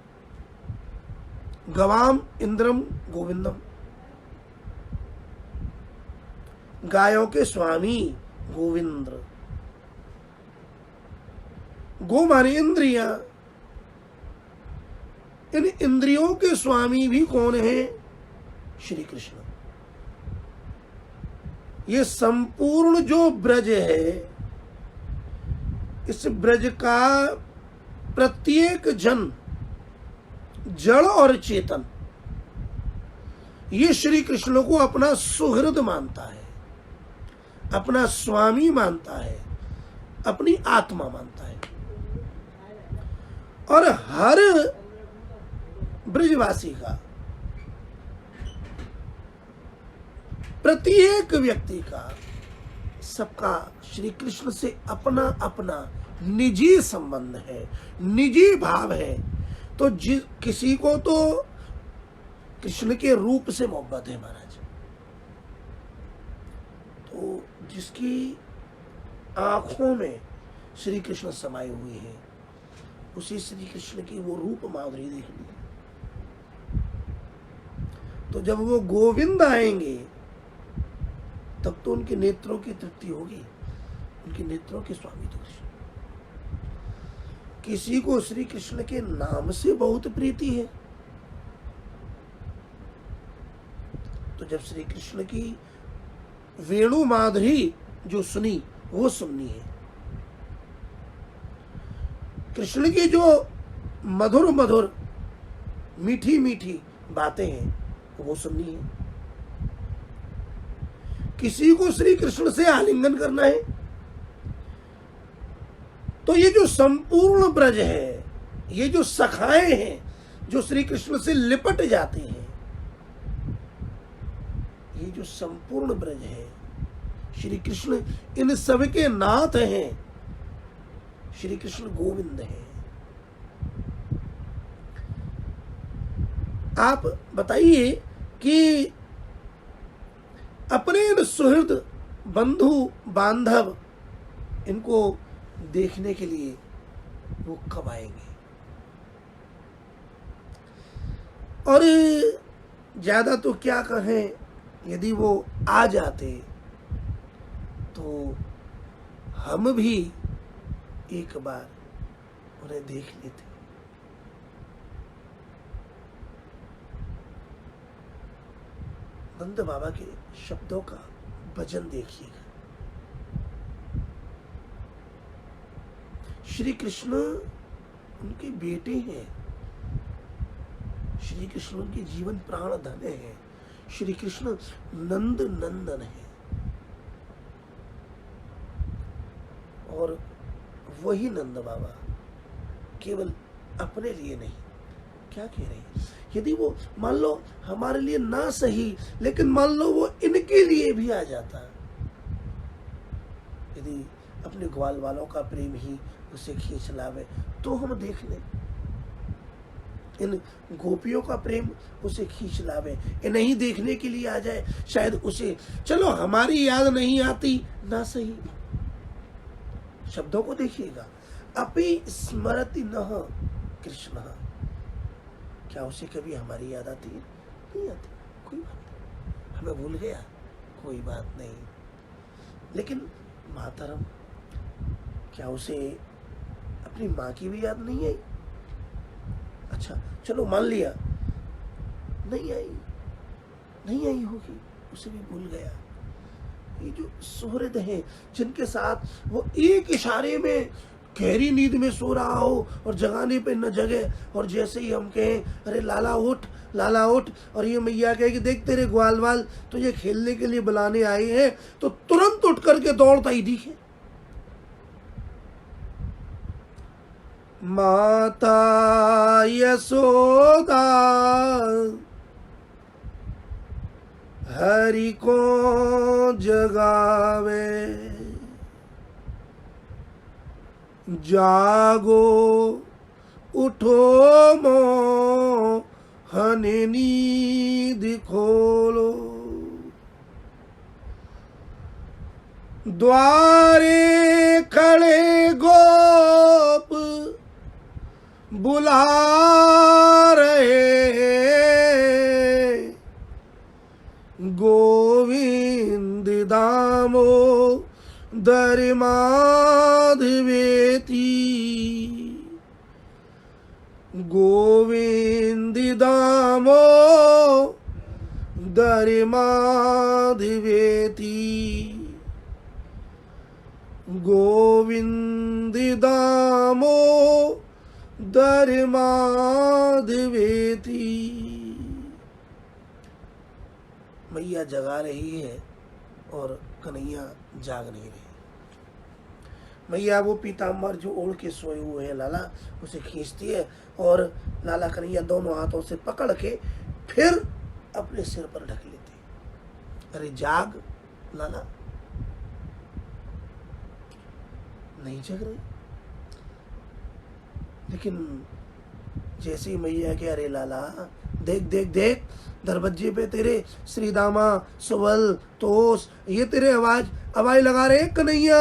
गवाम इंद्रम गोविंदम, गायों के स्वामी गोविंद्र। गो माने इंद्रियां, इन इंद्रियों के स्वामी भी कौन है? श्री कृष्ण। ये संपूर्ण जो ब्रज है, इस ब्रज का प्रत्येक जन, जड़ और चेतन, ये श्री कृष्ण को अपना सुहृद मानता है, अपना स्वामी मानता है, अपनी आत्मा मानता है। और हर ब्रजवासी का, प्रत्येक व्यक्ति का, सबका श्री कृष्ण से अपना अपना निजी संबंध है, निजी भाव है। तो किसी को तो कृष्ण के रूप से मोहब्बत है महाराज, तो जिसकी आंखों में श्री कृष्ण समाये हुए हैं, उसी श्री कृष्ण की वो रूप माधुरी देखनी है। तो जब वो गोविंद आएंगे तब तो उनके नेत्रों की तृप्ति होगी, उनके नेत्रों के स्वामी तो कृष्ण। किसी को श्री कृष्ण के नाम से बहुत प्रीति है, तो जब श्री कृष्ण की वेणु माधुरी जो सुनी वो सुननी है, कृष्ण की जो मधुर मधुर मीठी मीठी बातें हैं वो सुननी है। किसी को श्री कृष्ण से आलिंगन करना है, तो ये जो संपूर्ण ब्रज है, ये जो सखाएं हैं जो श्री कृष्ण से लिपट जाते हैं, ये जो संपूर्ण ब्रज है, श्री कृष्ण इन सब के नाथ हैं। श्री कृष्ण गोविंद हैं। आप बताइए कि अपने सुहृद बंधु बांधव इनको देखने के लिए वो कब आएंगे? और ज्यादा तो क्या कहें, यदि वो आ जाते तो हम भी एक बार उन्हें देख लेते। नंद बाबा के शब्दों का वजन देखिएगा। श्री कृष्ण उनके बेटे हैं, श्री कृष्ण उनके जीवन प्राण धन है, श्री कृष्ण नंद नंदन है। और वही नंद बाबा केवल अपने लिए नहीं, क्या कह रहे हैं, यदि वो मान लो हमारे लिए ना सही, लेकिन मान लो वो इनके लिए भी आ जाता, यदि अपने ग्वाल वालों का प्रेम ही उसे खींच लावे, तो हम देख लें, इन गोपियों का प्रेम उसे खींच लावे, इन्हें ही देखने के लिए आ जाए, शायद उसे चलो हमारी याद नहीं आती ना सही, शब्दों को देखिएगा, अपि स्मरति नः कृष्ण, क्या उसे कभी हमारी याद आती है? नहीं आती, कोई बात नहीं, हमें भूल गया, कोई बात नहीं, लेकिन मातरम, क्या उसे अपनी माँ की भी याद नहीं आई? अच्छा चलो मान लिया नहीं आई होगी, उसे भी भूल गया। ये जो सुहृद हैं जिनके साथ वो एक इशारे में गहरी नींद में सो रहा हो और जगाने पे न जगे, और जैसे ही हम कहें अरे लाला उठ, और ये मैया कहे कि देख तेरे ग्वाल वाल तो ये खेलने के लिए बुलाने आए हैं, तो तुरंत उठ करके दौड़ता ही दिखे। माता यशोदा हरि को जगावे, जागो उठो मोहन नींद खोलो, द्वारे खड़े गोप बुला रहे हैं, गोविंद दामो दर माधवेती, गोविंद दामो दर माधवेती, गोविंद दामो दर माधवेती। मैया जगा रही है और कन्हैया जाग नहीं रही। मैया वो पीताम्बर जो ओढ़ के सोए हुए हैं लाला, उसे खींचती है और लाला कन्हैया दोनों हाथों से पकड़ के फिर अपने सिर पर ढक लेती है। अरे जाग लाला, नहीं जग रही। लेकिन जैसे ही मैया के अरे लाला देख देख देख, दरवाजे पे तेरे श्री दामा सुबल तोस ये तेरे आवाज लगा रहे कन्हैया।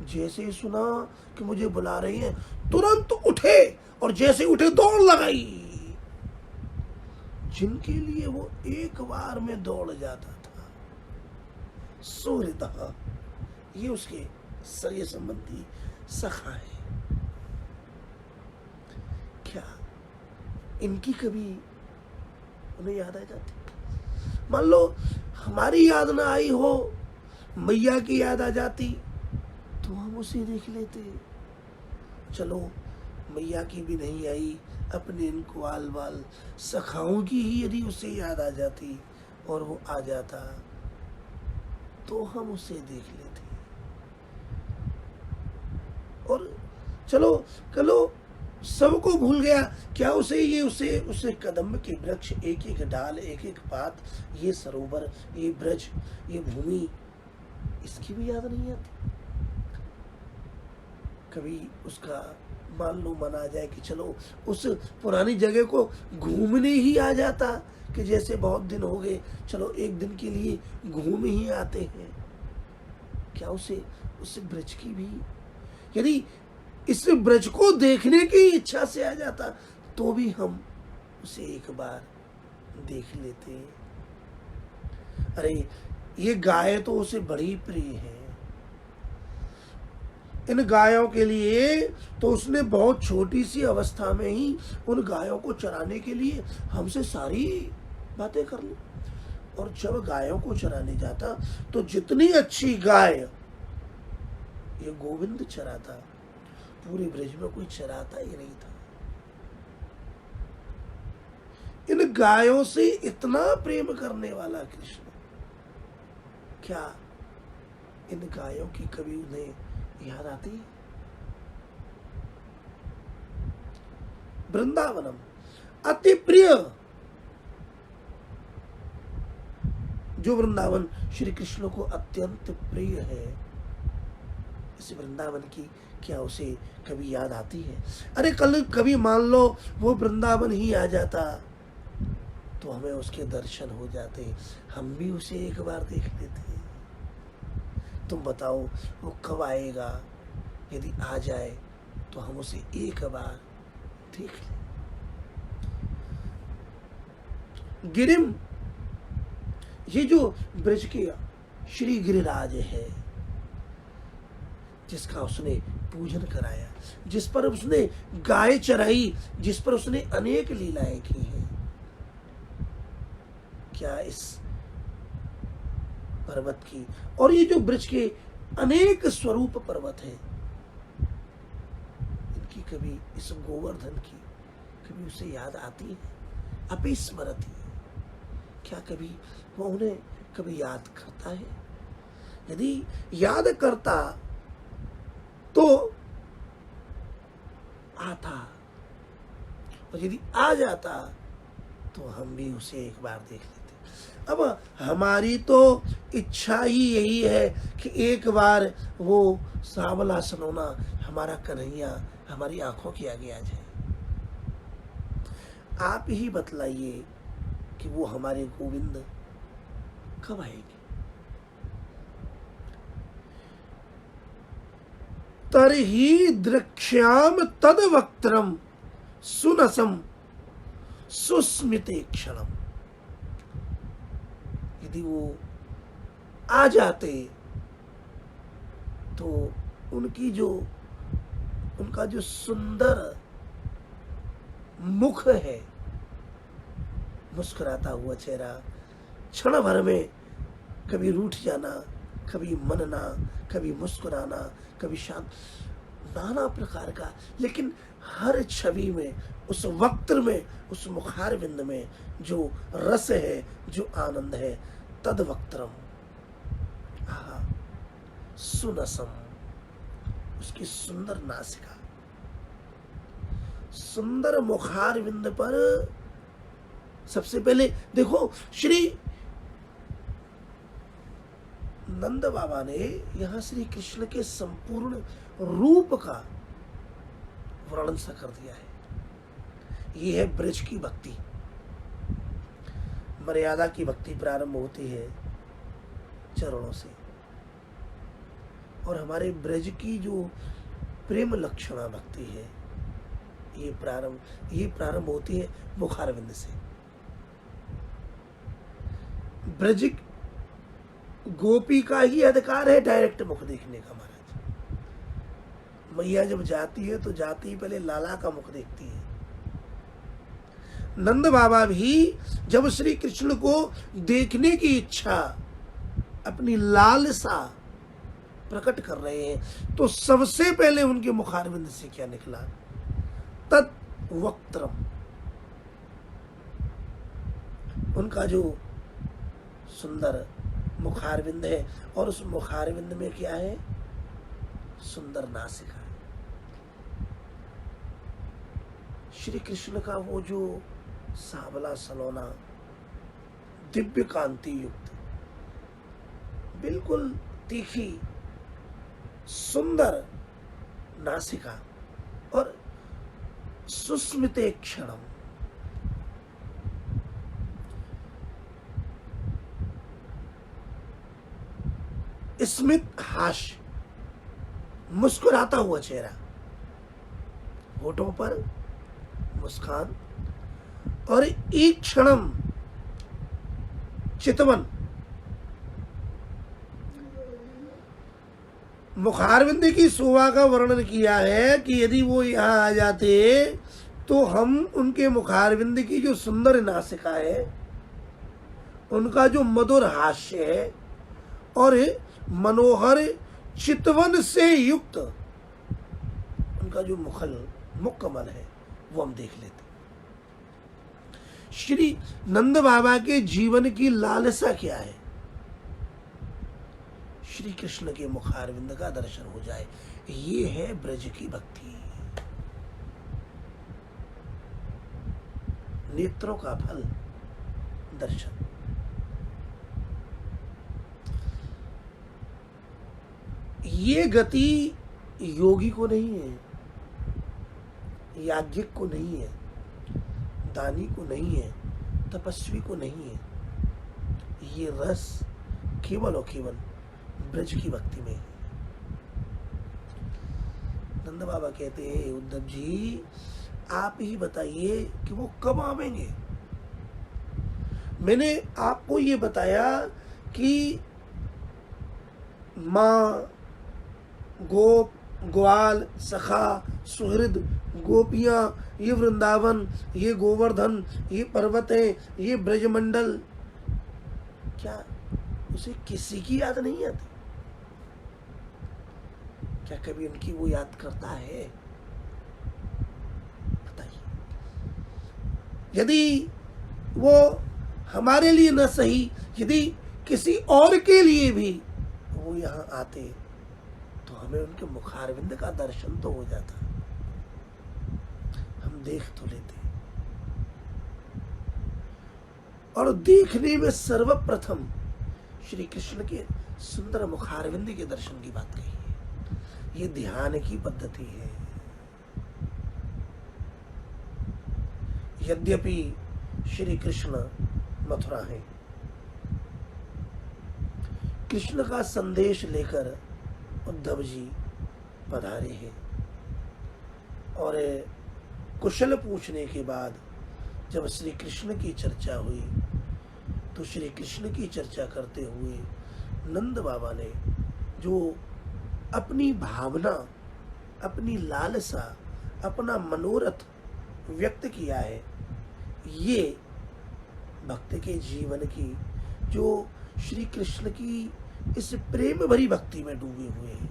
जैसे ही सुना कि मुझे बुला रही हैं, तुरंत उठे और जैसे उठे दौड़ लगाई। जिनके लिए वो एक बार में दौड़ जाता था, सूर्यतः ये उसके सगे संबंधी सखा है। क्या इनकी कभी उन्हें याद आ जाती? मान लो हमारी याद ना आई हो, मैया की याद आ जाती तो हम उसे देख लेते। चलो मैया की भी नहीं आई, अपने इन ग्वाल वाल सखाओं की ही यदि उसे याद आ जाती और वो आ जाता तो हम उसे देख लेते। और चलो सबको भूल गया, क्या उसे कदम्ब के वृक्ष, एक एक डाल, एक एक पात, ये सरोवर, ये ब्रज, ये भूमि, इसकी भी याद नहीं आती? कभी उसका मान लो मन आ जाए कि चलो उस पुरानी जगह को घूमने ही आ जाता, कि जैसे बहुत दिन हो गए, चलो एक दिन के लिए घूम ही आते हैं। क्या उस ब्रज की भी, यदि इस ब्रज को देखने की इच्छा से आ जाता तो भी हम उसे एक बार देख लेते। अरे ये गाय तो उसे बड़ी प्रिय है। इन गायों के लिए तो उसने बहुत छोटी सी अवस्था में ही उन गायों को चराने के लिए हमसे सारी बातें कर ली। और जब गायों को चराने जाता तो जितनी अच्छी गाय ये गोविंद चराता, पूरे ब्रज में कोई चराता ही नहीं था। इन गायों से इतना प्रेम करने वाला कृष्ण, क्या इन गायों की कभी उन्हें याद आती है? वृंदावनम अति प्रिय, जो वृंदावन श्री कृष्ण को अत्यंत प्रिय है, इस वृंदावन की क्या उसे कभी याद आती है? अरे कल कभी मान लो वो वृंदावन ही आ जाता तो हमें उसके दर्शन हो जाते, हम भी उसे एक बार देख लेते। तुम बताओ वो कब आएगा? यदि आ जाए तो हम उसे एक बार देख लें। गिरिम, ये जो ब्रज के श्री गिरिराज है, जिसका उसने पूजन कराया, जिस पर उसने गाय चराई, जिस पर उसने अनेक लीलाएं की हैं, क्या इस पर्वत की और ये जो ब्रज के अनेक स्वरूप पर्वत हैं, इनकी कभी, इस गोवर्धन की कभी उसे याद आती है? अपिस्मरति, क्या कभी वो उन्हें कभी याद करता है? यदि याद करता तो आता, और यदि आ जाता तो हम भी उसे एक बार देख लेते। अब हमारी तो इच्छा ही यही है कि एक बार वो सांवला सनोना हमारा कन्हैया हमारी आंखों के आगे आ जाए। आप ही बतलाइए कि वो हमारे गोविंद कब आएंगे? तरही द्रक्ष्याम तद वक्त्रम सुनसम सुस्मिते क्षणम, यदि वो आ जाते तो उनका जो सुंदर मुख है, मुस्कुराता हुआ चेहरा, क्षण भर में कभी रूठ जाना, कभी मनना, कभी मुस्कुराना, कभी शांत, नाना प्रकार का, लेकिन हर छवि में, उस वक्त्र में, उस मुखारविंद में जो रस है, जो आनंद है, तद वक्त्रम, सुनसम, उसकी सुंदर नासिका, सुंदर मुखारविंद पर सबसे पहले देखो, श्री नंद बाबा ने यहां श्री कृष्ण के संपूर्ण रूप का वर्णन सा कर दिया है। ये है ब्रज की भक्ति, मर्यादा की भक्ति प्रारंभ होती है चरणों से, और हमारे ब्रज की जो प्रेम लक्षणा भक्ति है, ये प्रारंभ होती है मुखारविंद से। ब्रज गोपी का ही अधिकार है डायरेक्ट मुख देखने का। महाराज, मैया जब जाती है तो जाती ही पहले लाला का मुख देखती है। नंद बाबा भी जब श्री कृष्ण को देखने की इच्छा, अपनी लालसा प्रकट कर रहे हैं, तो सबसे पहले उनके मुखारविंद से क्या निकला? तत् वक्त्रम, उनका जो सुंदर मुखारविंद है, और उस मुखारविंद में क्या है? सुंदर नासिका। श्री कृष्ण का वो जो सांवला सलोना, दिव्य कांति युक्त, बिल्कुल तीखी सुंदर नासिका, और सुस्मिते क्षणम, स्मित हास्य, मुस्कुराता हुआ चेहरा, होठों पर मुस्कान, और एक क्षणम चितवन, मुखारविंद की शोभा का वर्णन किया है कि यदि वो यहाँ आ जाते तो हम उनके मुखारविंद की जो सुंदर नासिका है, उनका जो मधुर हास्य है, और मनोहर चितवन से युक्त उनका जो मुकमल है, वो हम देख लेते। श्री नंद बाबा के जीवन की लालसा क्या है? श्री कृष्ण के मुखारविंद का दर्शन हो जाए। ये है ब्रज की भक्ति, नेत्रों का फल दर्शन। ये गति योगी को नहीं है, याज्ञिक को नहीं है, दानी को नहीं है, तपस्वी को नहीं है। ये रस केवल और केवल ब्रज की भक्ति में है। नंद बाबा कहते हैं, उद्धव जी आप ही बताइए कि वो कब आवेंगे। मैंने आपको ये बताया कि माँ, गोप, ग्वाल, सखा, सुहृद, गोपियां, ये वृंदावन, ये गोवर्धन, ये पर्वत है, ये ब्रजमंडल, क्या उसे किसी की याद नहीं आती? क्या कभी उनकी वो याद करता है? बताइए। यदि वो हमारे लिए न सही, यदि किसी और के लिए भी वो यहाँ आते तो हमें उनके मुखारविंद का दर्शन तो हो जाता, हम देख तो लेते। और देखने में सर्वप्रथम श्री कृष्ण के सुंदर मुखारविंद के दर्शन की बात कही है। ये ध्यान की पद्धति है। यद्यपि श्री कृष्ण मथुरा है, कृष्ण का संदेश लेकर उद्धव जी पधारे हैं, और कुशल पूछने के बाद जब श्री कृष्ण की चर्चा हुई तो श्री कृष्ण की चर्चा करते हुए नंद बाबा ने जो अपनी भावना, अपनी लालसा, अपना मनोरथ व्यक्त किया है, ये भक्त के जीवन की, जो श्री कृष्ण की इस प्रेम भरी भक्ति में डूबे हुए हैं,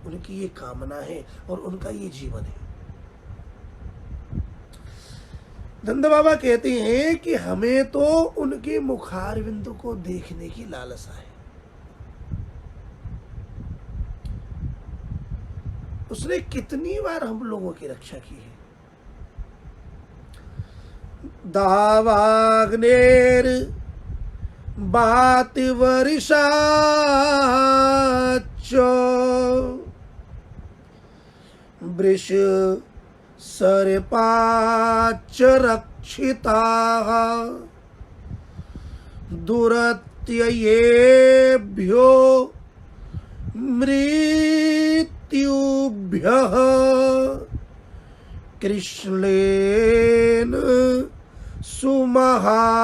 उनकी ये कामना है और उनका ये जीवन है। नंद बाबा कहते हैं कि हमें तो उनके मुखारविंद को देखने की लालसा है। उसने कितनी बार हम लोगों की रक्षा की है। दावाग्नेर बात वर्षाच वृष सर्पाच रक्षिताः दुरत्ययेभ्यो मृत्युभ्यः कृष्णेन सुमहात्मना।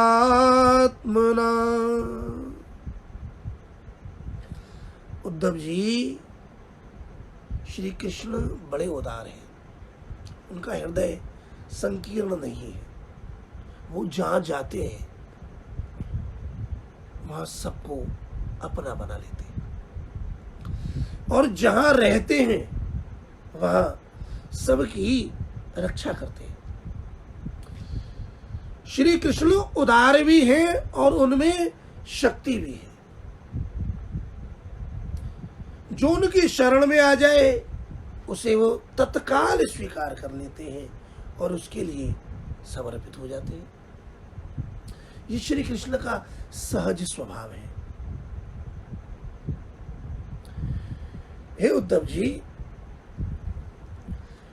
उद्धव जी, श्री कृष्ण बड़े उदार हैं, उनका हृदय संकीर्ण नहीं है। वो जहां जाते हैं वहां सबको अपना बना लेते हैं, और जहां रहते हैं वहां सबकी रक्षा करते हैं। श्री कृष्ण उदार भी हैं और उनमें शक्ति भी है। जो उनकी शरण में आ जाए उसे वो तत्काल स्वीकार कर लेते हैं और उसके लिए समर्पित हो जाते हैं। ये श्री कृष्ण का सहज स्वभाव है। हे उद्धव जी,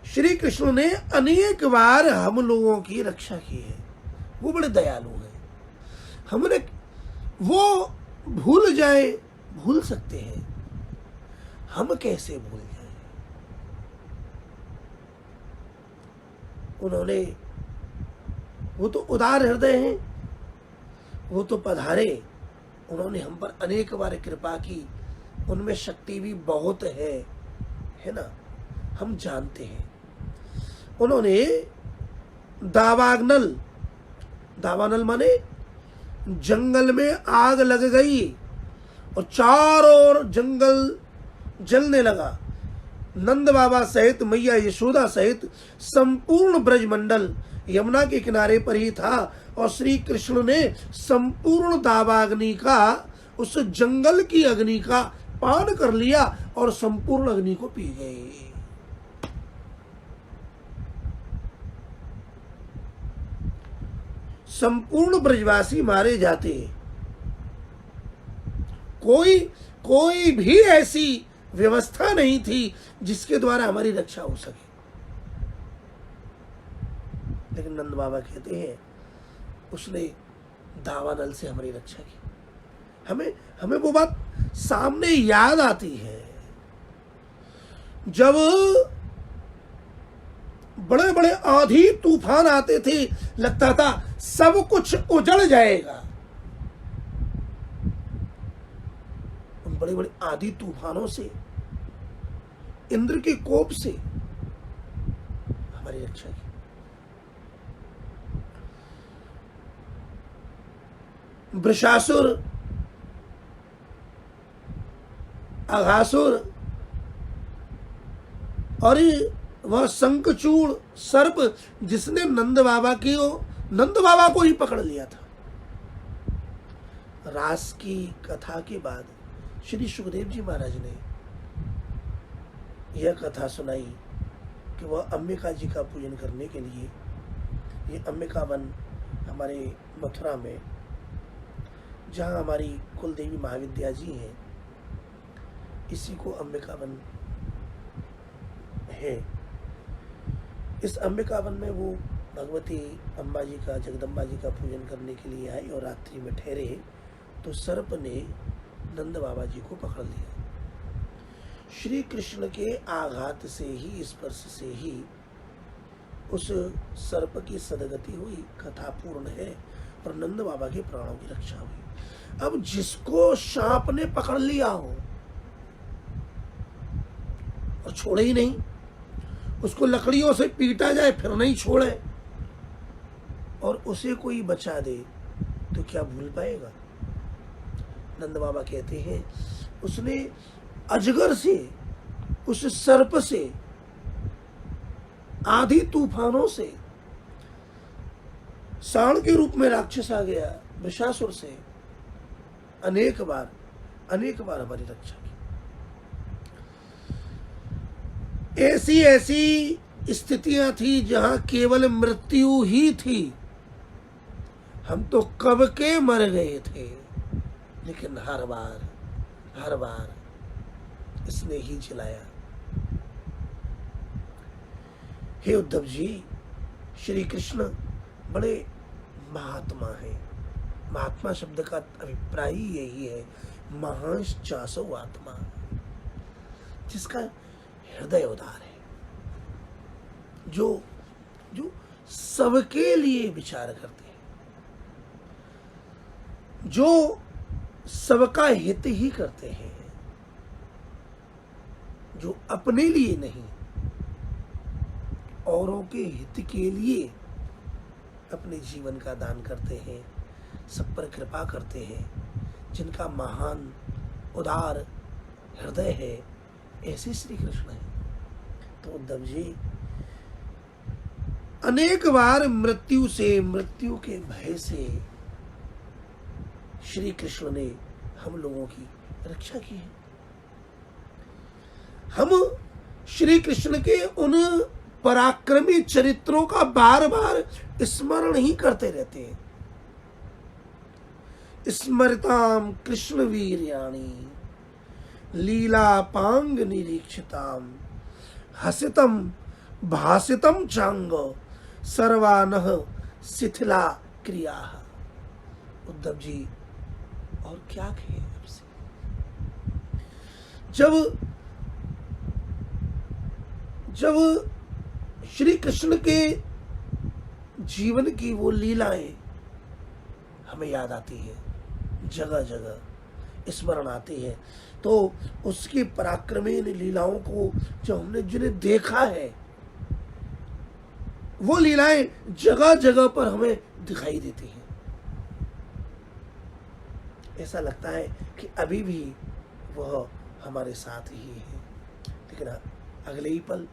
श्री कृष्ण ने अनेक बार हम लोगों की रक्षा की है। वो बड़े दयालु हैं। हमने वो भूल जाए, भूल सकते हैं, हम कैसे भूल जाए। उन्होंने, वो तो उदार हृदय हैं, वो तो पधारे, उन्होंने हम पर अनेक बार कृपा की, उनमें शक्ति भी बहुत है ना, हम जानते हैं। उन्होंने दावानल, दावानल माने जंगल में आग लग गई और चारों ओर जंगल जलने लगा। नंद बाबा सहित, मैया यशोदा सहित संपूर्ण ब्रजमंडल यमुना के किनारे पर ही था, और श्री कृष्ण ने संपूर्ण दावाग्नि का, उस जंगल की अग्नि का पान कर लिया और संपूर्ण अग्नि को पी गए। संपूर्ण ब्रजवासी मारे जाते, कोई भी ऐसी व्यवस्था नहीं थी जिसके द्वारा हमारी रक्षा हो सके। लेकिन नंद बाबा कहते हैं उसने दावानल से हमारी रक्षा की। हमें वो बात सामने याद आती है जब बड़े बड़े आंधी तूफान आते थे, लगता था सब कुछ उजड़ जाएगा। उन बड़े बड़े आंधी तूफानों से, इंद्र के कोप से हमारी रक्षा की। वृषासुर, अघासुर और वह शंखचूड़ सर्प जिसने नंद बाबा को ही पकड़ लिया था। रास की कथा के बाद श्री सुखदेव जी महाराज ने यह कथा सुनाई कि वह अंबिका जी का पूजन करने के लिए, ये अंबिका वन हमारे मथुरा में जहाँ हमारी कुलदेवी महाविद्या जी हैं, इसी को अंबिका वन है। इस अंबिका वन में वो भगवती अम्बा जी का, जगदम्बा जी का पूजन करने के लिए आए और रात्रि में ठहरे तो सर्प ने नंद बाबा जी को पकड़ लिया। श्री कृष्ण के आघात से ही, स्पर्श से ही उस सर्प की सदगति हुई। कथा पूर्ण है और नंद बाबा के प्राणों की रक्षा हुई। अब जिसको सांप ने पकड़ लिया हो और छोड़े ही नहीं, उसको लकड़ियों से पीटा जाए फिर नहीं छोड़े, और उसे कोई बचा दे तो क्या भूल पाएगा। नंद बाबा कहते हैं उसने अजगर से, उस सर्प से, आधी तूफानों से, सांड के रूप में राक्षस आ गया वृषासुर से, अनेक बार हमारी रक्षा की। ऐसी स्थितियां थी जहां केवल मृत्यु ही थी। हम तो कब के मर गए थे, लेकिन हर बार इसने ही जिलाया। हे उद्धव जी, श्री कृष्ण बड़े महात्मा हैं। महात्मा शब्द का अभिप्राय ही यही है, महांश चासो आत्मा, जिसका हृदय उदार है, जो सबके लिए विचार करते हैं, जो सबका हित ही करते हैं, जो अपने लिए नहीं औरों के हित के लिए अपने जीवन का दान करते हैं, सब पर कृपा करते हैं, जिनका महान उदार हृदय है, ऐसे श्री कृष्ण है। तो उद्धव जी, अनेक बार मृत्यु के भय से श्री कृष्ण ने हम लोगों की रक्षा की है। हम श्री कृष्ण के उन पराक्रमी चरित्रों का बार बार स्मरण ही करते रहते हैं। स्मृताम कृष्ण वीर्याणि लीला पांग निरीक्षिताम हसितम भासितम चांग सर्वानः शिथिला क्रिया। उद्धव जी, और क्या कहे आपसे। जब श्री कृष्ण के जीवन की वो लीलाएं हमें याद आती है, जगह जगह स्मरण आती है, तो उसकी पराक्रमी लीलाओं को जो हमने जिन्हें देखा है, वो लीलाएं जगह जगह पर हमें दिखाई देती हैं। ऐसा लगता है कि अभी भी वह हमारे साथ ही है, लेकिन अगले ही पल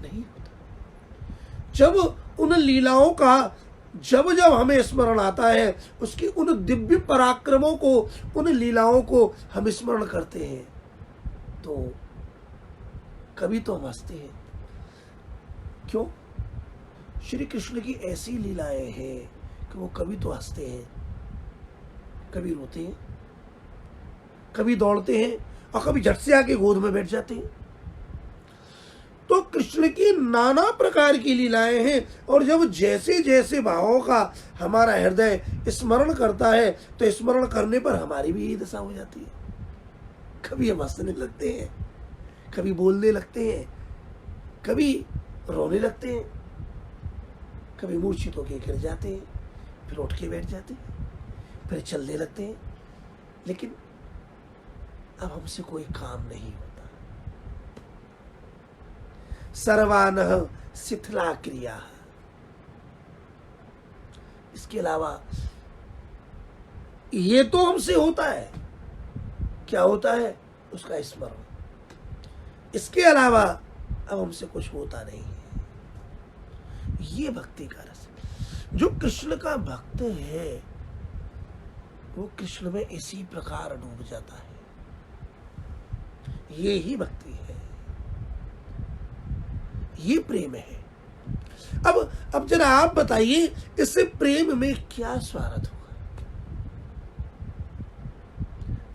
नहीं होता। जब उन लीलाओं का जब जब हमें स्मरण आता है उसकी उन दिव्य पराक्रमों को, उन लीलाओं को हम स्मरण करते हैं, तो कभी तो हम हंसते हैं। क्यों? श्री कृष्ण की ऐसी लीलाएं हैं कि वो कभी तो हंसते हैं, कभी रोते हैं, कभी दौड़ते हैं और कभी झट से आके गोद में बैठ जाते हैं। तो कृष्ण की नाना प्रकार की लीलाएं हैं, और जब जैसे जैसे भावों का हमारा हृदय स्मरण करता है तो स्मरण करने पर हमारी भी यही दशा हो जाती है। कभी हम हंसने लगते हैं, कभी बोलने लगते हैं, कभी रोने लगते हैं, कभी मूर्छित होकर गिर जाते हैं, फिर उठ के बैठ जाते हैं, फिर चलने लगते हैं, लेकिन अब हमसे कोई काम नहीं होता। सर्वानः शिथिला क्रिया। इसके अलावा ये तो हमसे होता है, क्या होता है? उसका स्मरण। इसके अलावा अब हमसे कुछ होता नहीं है। ये भक्ति का रस। जो कृष्ण का भक्त है वो कृष्ण में इसी प्रकार डूब जाता है। ये ही भक्ति है, ये प्रेम है। अब जरा आप बताइए, इस प्रेम में क्या स्वार्थ होगा?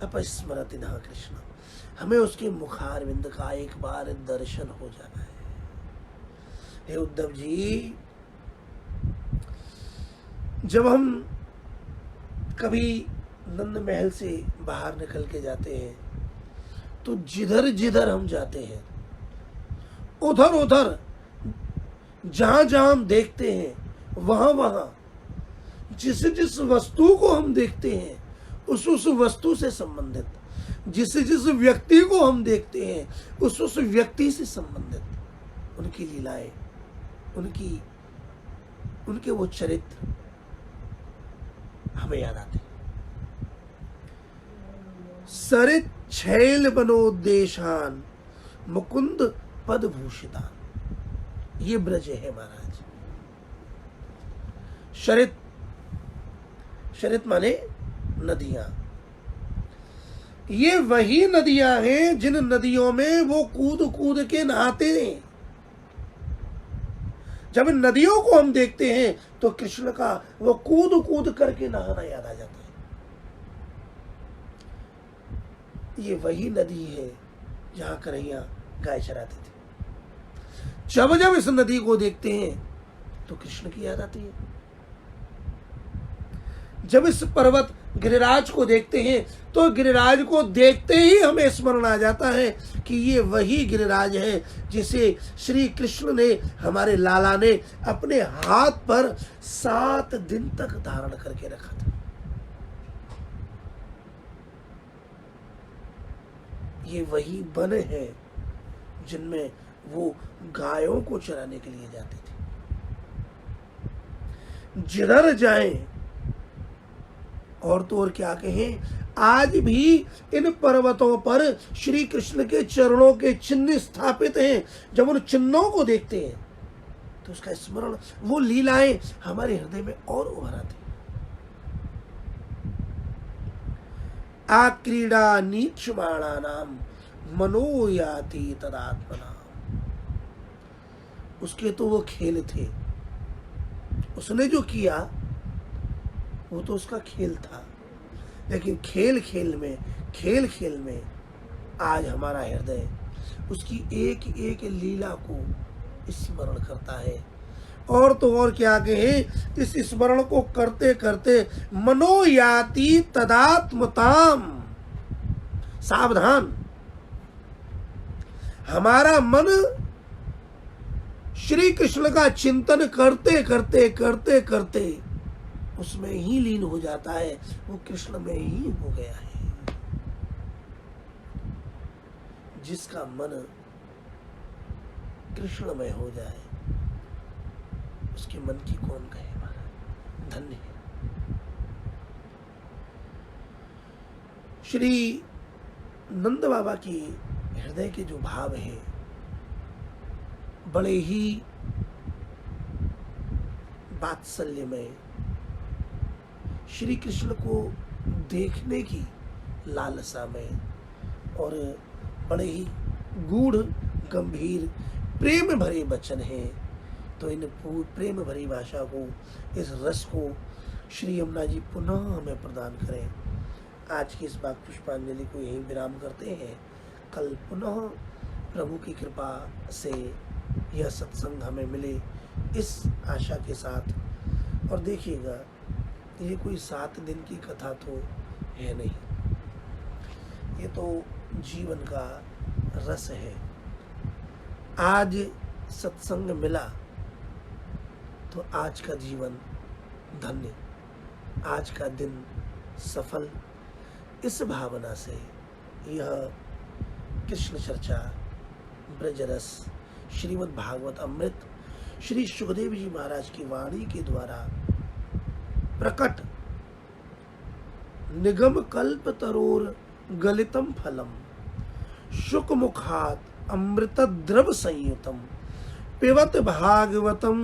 अपस्मरति न कृष्ण, हमें उसके मुखारविंद का एक बार दर्शन हो जाना है। हे उद्धव जी, जब हम कभी नंद महल से बाहर निकल के जाते हैं तो जिधर जिधर हम जाते हैं, उधर उधर जहां जहां हम देखते हैं, वहां वहां जिस जिस वस्तु को हम देखते हैं उस वस्तु से संबंधित, जिस जिस व्यक्ति को हम देखते हैं उस व्यक्ति से संबंधित उनकी लीलाएं, उनके वो चरित्र हमें याद आते हैं। सरित छैल बनोद्देशान मुकुंद पदभूषितान। ये ब्रज है महाराज। शरित माने नदियां। ये वही नदियां हैं जिन नदियों में वो कूद कूद के नहाते हैं। जब इन नदियों को हम देखते हैं तो कृष्ण का वो कूद कूद करके नहाना याद आ जाता है। ये वही नदी है जहां कन्हैया गाय चराते थे। जब जब इस नदी को देखते हैं तो कृष्ण की याद आती है। जब इस पर्वत गिरिराज को देखते हैं तो गिरिराज को देखते ही हमें स्मरण आ जाता है कि ये वही गिरिराज है जिसे श्री कृष्ण ने, हमारे लाला ने अपने हाथ पर 7 दिन तक धारण करके रखा था। ये वही वन है जिनमें वो गायों को चराने के लिए जाते थे। जिधर जाएं, और तो और क्या कहें, आज भी इन पर्वतों पर श्री कृष्ण के चरणों के चिन्ह स्थापित हैं। जब उन चिन्हों को देखते हैं तो उसका स्मरण, वो लीलाएं हमारे हृदय में और उभर आती हैं। आक्रीड़ा नीचमाणानाम मनो याति तदात्मना। उसके तो वो खेल थे, उसने जो किया वो तो उसका खेल था, लेकिन खेल खेल में आज हमारा हृदय उसकी एक एक लीला को स्मरण करता है। और तो और क्या कहे, इस स्मरण को करते करते मनो याति तदात्मताम। सावधान, हमारा मन श्री कृष्ण का चिंतन करते करते करते करते उसमें ही लीन हो जाता है, वो कृष्ण में ही हो गया है। जिसका मन कृष्ण में हो जाए उसके मन की कौन कहे महाराज, धन्य है। श्री नंद बाबा की हृदय के जो भाव हैं बड़े ही वात्सल्य में श्री कृष्ण को देखने की लालसा में और बड़े ही गूढ़ गंभीर प्रेम भरे वचन हैं। तो इन प्रेम भरी भाषा को, इस रस को श्री यमुना जी पुनः हमें प्रदान करें। आज की इस बात पुष्पांजलि को यहीं विराम करते हैं। कल पुनः प्रभु की कृपा से यह सत्संग हमें मिले, इस आशा के साथ। और देखिएगा, ये कोई 7 दिन की कथा तो है नहीं, ये तो जीवन का रस है। आज सत्संग मिला तो आज का जीवन धन्य, आज का दिन सफल। इस भावना से यह कृष्ण चर्चा ब्रजरस श्रीमद् भागवत अमृत श्री सुखदेव जी महाराज की वाणी के द्वारा प्रकट निगम कल्प तरोर गलितम फलम शुक मुखात अमृत द्रव संयुतम पिबत भागवतम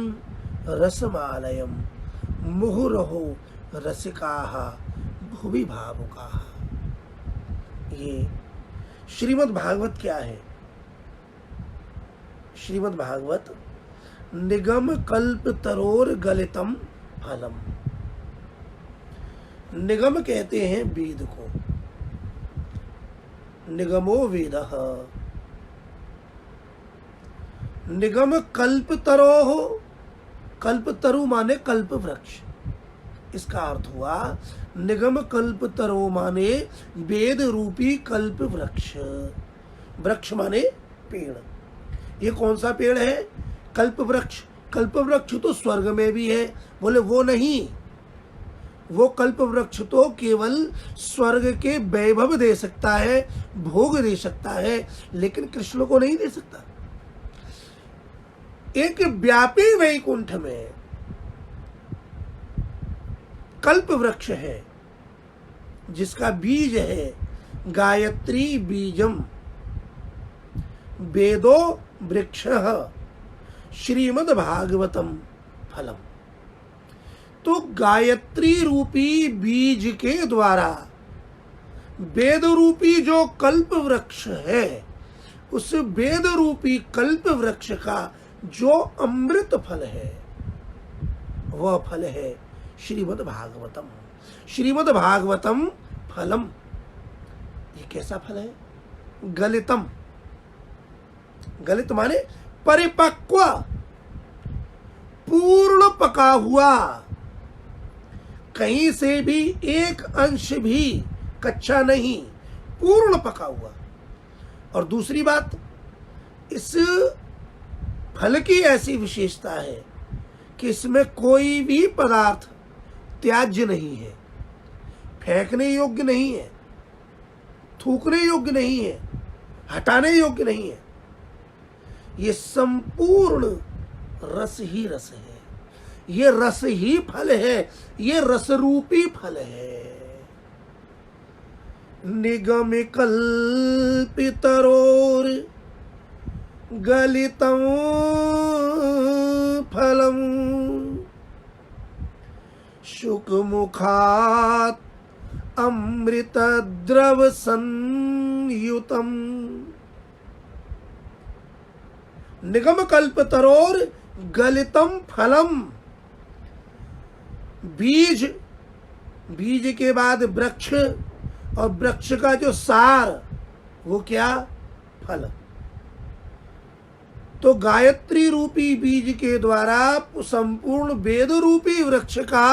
रसमालयम मुहुरहो रसिकाः भुवि भावुकाः। ये श्रीमद् भागवत क्या है? श्रीमद् भागवत निगम कल्प तरोर गलितम फलम। निगम कहते हैं वेद को, निगमो वेदः। निगम कल्प तरोह, कल्प तरु माने कल्प वृक्ष। इसका अर्थ हुआ निगम कल्प तरो माने वेद रूपी कल्प वृक्ष। वृक्ष माने पेड़। ये कौन सा पेड़ है? कल्प वृक्ष। कल्प वृक्ष तो स्वर्ग में भी है। बोले वो नहीं, वो कल्प वृक्ष तो केवल स्वर्ग के वैभव दे सकता है, भोग दे सकता है, लेकिन कृष्ण को नहीं दे सकता। एक व्यापी वैकुंठ में कल्प वृक्ष है, जिसका बीज है गायत्री बीजम वेदो वृक्षः श्रीमद् भागवतम फलम। तो गायत्री रूपी बीज के द्वारा वेद रूपी जो कल्प वृक्ष है, उस वेद रूपी कल्प वृक्ष का जो अमृत फल है, वह फल है श्रीमद् भागवतम। श्रीमद् भागवतम फलम। ये कैसा फल है? गलितम। गलित माने परिपक्व, पूर्ण पका हुआ, कहीं से भी एक अंश भी कच्चा नहीं, पूर्ण पका हुआ। और दूसरी बात, इस फल की ऐसी विशेषता है कि इसमें कोई भी पदार्थ त्याज्य नहीं है, फेंकने योग्य नहीं है, थूकने योग्य नहीं है, हटाने योग्य नहीं है। ये संपूर्ण रस ही रस है, ये रस ही फल है, ये रस रूपी फल है। निगम कल्पितरोर गलितं फलम शुकमुखात् अमृत द्रव संयुतम। निगम कल्पतरोर गलितम फलम। बीज, बीज के बाद वृक्ष, और वृक्ष का जो सार, वो क्या? फल। तो गायत्री रूपी बीज के द्वारा संपूर्ण वेद रूपी वृक्ष का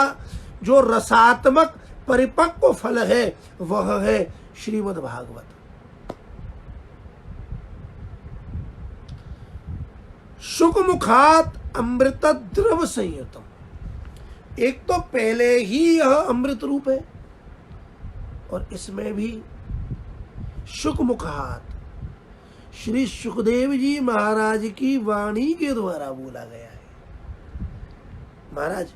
जो रसात्मक परिपक्व फल है, वह है श्रीमद् भागवत। शुकमुखात अमृत द्रव संयुतम। एक तो पहले ही यह अमृत रूप है, और इसमें भी शुकमुखात श्री सुखदेव जी महाराज की वाणी के द्वारा बोला गया है। महाराज,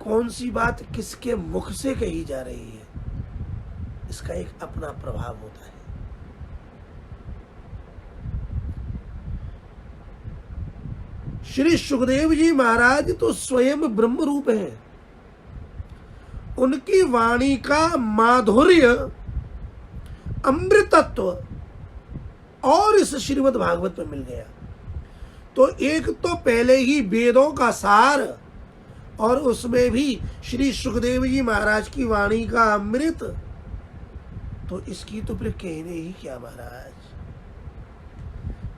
कौन सी बात किसके मुख से कही जा रही है, इसका एक अपना प्रभाव होता है। श्री सुखदेव जी महाराज तो स्वयं ब्रह्म रूप है। उनकी वाणी का माधुर्य, अमृतत्व और इस श्रीमद् भागवत में मिल गया। तो एक तो पहले ही वेदों का सार, और उसमें भी श्री सुखदेव जी महाराज की वाणी का अमृत, तो इसकी तो फिर कहने ही क्या महाराज।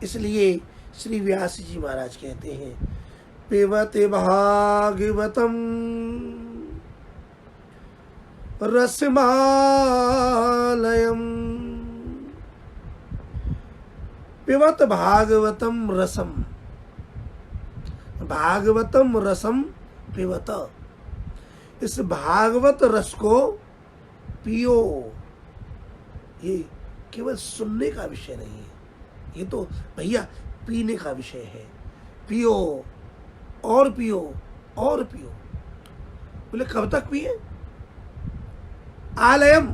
इसलिए श्री व्यास जी महाराज कहते हैं, पिबत भागवतम रसमालयम, पिबत भागवतम रसम, भागवतम रसम पिबत, इस भागवत रस को पियो। ये केवल सुनने का विषय नहीं है, ये तो भैया पीने का विषय है। पियो और पियो और पियो। बोले कब तक पिए? आलयम,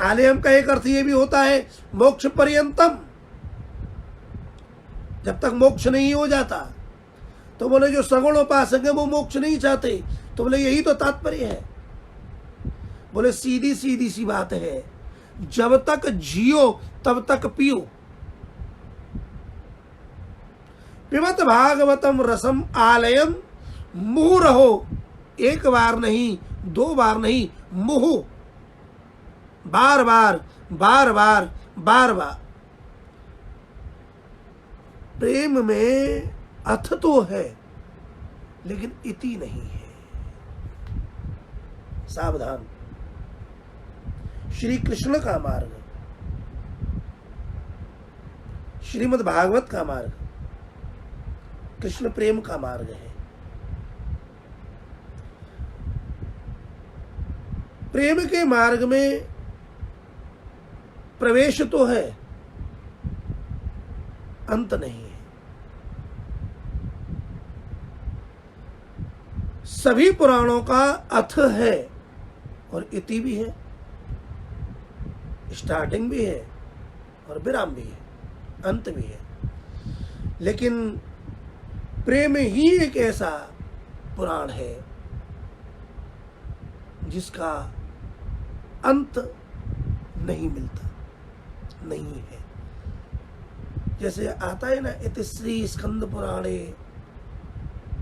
आलयम का एक अर्थ ये भी होता है मोक्ष पर्यंतम, जब तक मोक्ष नहीं हो जाता। तो बोले जो सगुण उपासक है वो मोक्ष नहीं चाहते, तो बोले यही तो तात्पर्य है। बोले सीधी सीधी सी बात है, जब तक जियो तब तक पियो। पिबत भागवतम रसम आलयम, मुहुः रहो, एक बार नहीं, दो बार नहीं, मुहुः, बार बार बार बार बार बार। प्रेम में अथ तो है लेकिन इति नहीं है। सावधान। श्री कृष्ण का मार्ग, श्रीमद् भागवत का मार्ग कृष्ण प्रेम का मार्ग है। प्रेम के मार्ग में प्रवेश तो है, अंत नहीं है। सभी पुराणों का अथ है और इति भी है, स्टार्टिंग भी है और विराम भी है, अंत भी है। लेकिन प्रेम ही एक ऐसा पुराण है जिसका अंत नहीं मिलता, नहीं है। जैसे आता है ना, इतिश्री स्कंद पुराणे,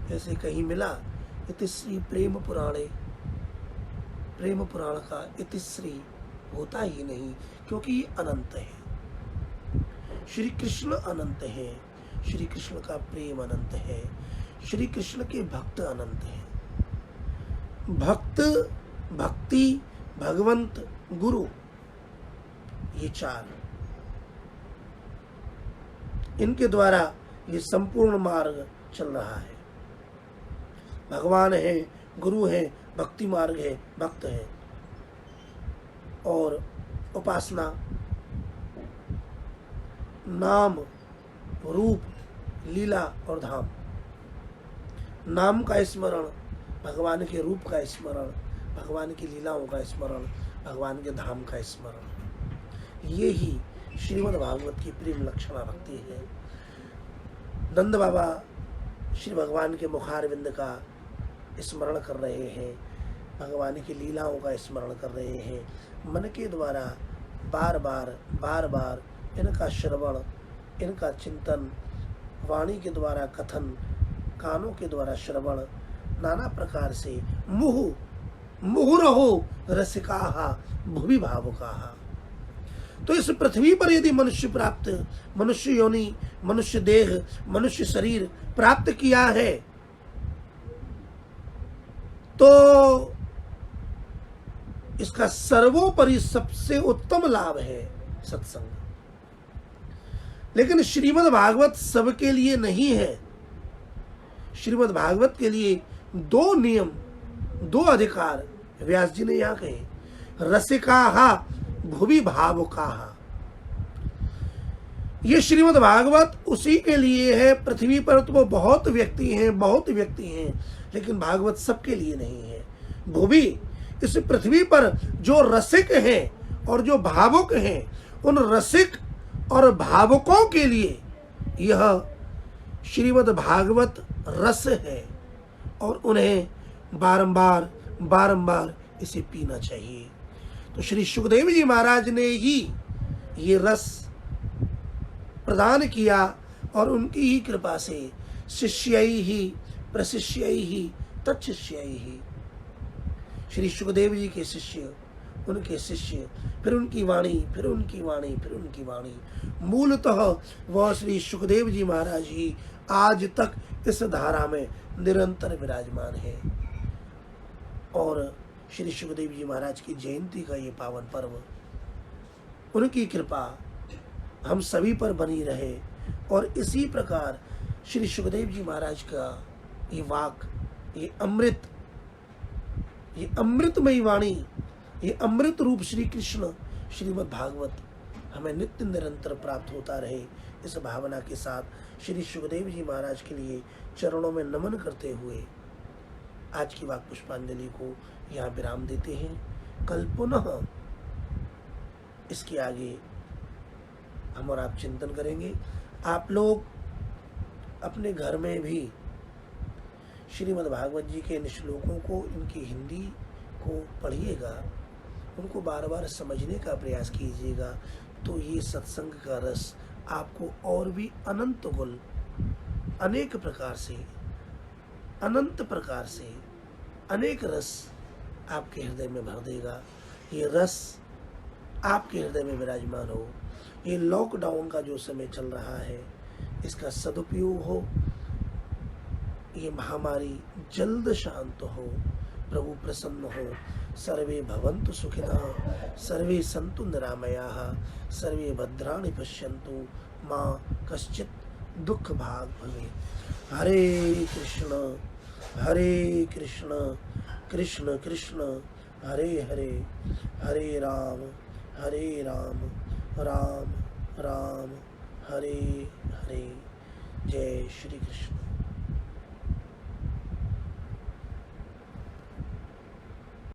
जैसे कहीं मिला इतिश्री प्रेम पुराणे, प्रेम पुराण का इतिश्री होता ही नहीं, क्योंकि ये अनंत है। श्री कृष्ण अनंत है, श्री कृष्ण का प्रेम अनंत है, श्री कृष्ण के भक्त अनंत है। भक्त, भक्ति, भगवंत, गुरु, ये चार, इनके द्वारा ये संपूर्ण मार्ग चल रहा है। भगवान है, गुरु है, भक्ति मार्ग है, भक्त है, और उपासना, नाम, रूप, लीला और धाम। नाम का स्मरण, भगवान के रूप का स्मरण, भगवान की लीलाओं का स्मरण, भगवान के धाम का स्मरण, ये ही श्रीमद् भागवत की प्रेम लक्षणा भक्ति है। नंद बाबा श्री भगवान के मुखारविंद का स्मरण कर रहे हैं, भगवान की लीलाओं का स्मरण कर रहे हैं। मन के द्वारा बार बार बार बार इनका श्रवण, इनका चिंतन, वाणी के द्वारा कथन, कानों के द्वारा श्रवण, नाना प्रकार से मुहुरहो रसिकाहा भुवि भावुकाहा। तो इस पृथ्वी पर यदि मनुष्य प्राप्त, मनुष्य योनि, मनुष्य देह, मनुष्य शरीर प्राप्त किया है, तो इसका सर्वोपरि सबसे उत्तम लाभ है सत्संग। लेकिन श्रीमद् भागवत सबके लिए नहीं है। श्रीमद् भागवत के लिए दो नियम, दो अधिकार व्यास जी ने यहां कहे, रसिकाहा भुवि भावुकाहा। ये श्रीमद् भागवत उसी के लिए है। पृथ्वी पर तो वो बहुत व्यक्ति हैं, लेकिन भागवत सबके लिए नहीं है। भुवि, इस पृथ्वी पर जो रसिक हैं और जो भावुक हैं, उन रसिक और भावुकों के लिए यह श्रीमद् भागवत रस है और उन्हें बारंबार बारंबार इसे पीना चाहिए। तो श्री सुखदेव जी महाराज ने ही ये रस प्रदान किया और उनकी ही कृपा से शिष्यई ही प्रशिष्यई ही तत्शिष्यई ही, श्री सुखदेव जी के शिष्य, उनके शिष्य, फिर उनकी वाणी, फिर उनकी वाणी, फिर उनकी वाणी, मूलतः वह श्री सुखदेव जी महाराज ही आज तक इस धारा में निरंतर विराजमान है। और श्री सुखदेव जी महाराज की जयंती का ये पावन पर्व, उनकी कृपा हम सभी पर बनी रहे और इसी प्रकार श्री सुखदेव जी महाराज का ये वाक, ये अमृतमयी वाणी, ये अमृत रूप श्री कृष्ण श्रीमद् भागवत हमें नित्य निरंतर प्राप्त होता रहे, इस भावना के साथ श्री सुखदेव जी महाराज के लिए चरणों में नमन करते हुए आज की वाक पुष्पांजलि को यहाँ विराम देते हैं। कल पुनः इसके आगे हम और आप चिंतन करेंगे। आप लोग अपने घर में भी श्रीमद् भागवत जी के इन श्लोकों को, इनकी हिंदी को पढ़िएगा, उनको बार बार समझने का प्रयास कीजिएगा। तो ये सत्संग का रस आपको और भी अनंत गुण, अनेक प्रकार से, अनंत प्रकार से अनेक रस आपके हृदय में भर देगा। ये रस आपके हृदय में विराजमान हो। ये लॉकडाउन का जो समय चल रहा है, इसका सदुपयोग हो। ये महामारी जल्द शांत हो, प्रभु प्रसन्न हो। सर्वे भवन्तु सुखिनः, सर्वे सन्तु निरामयाः, सर्वे भद्राणि पश्यन्तु मा कश्चित् दुःख भाग् भवेत्। हरे कृष्ण कृष्ण कृष्ण हरे हरे, हरे राम राम राम हरे हरे। जय श्री कृष्ण।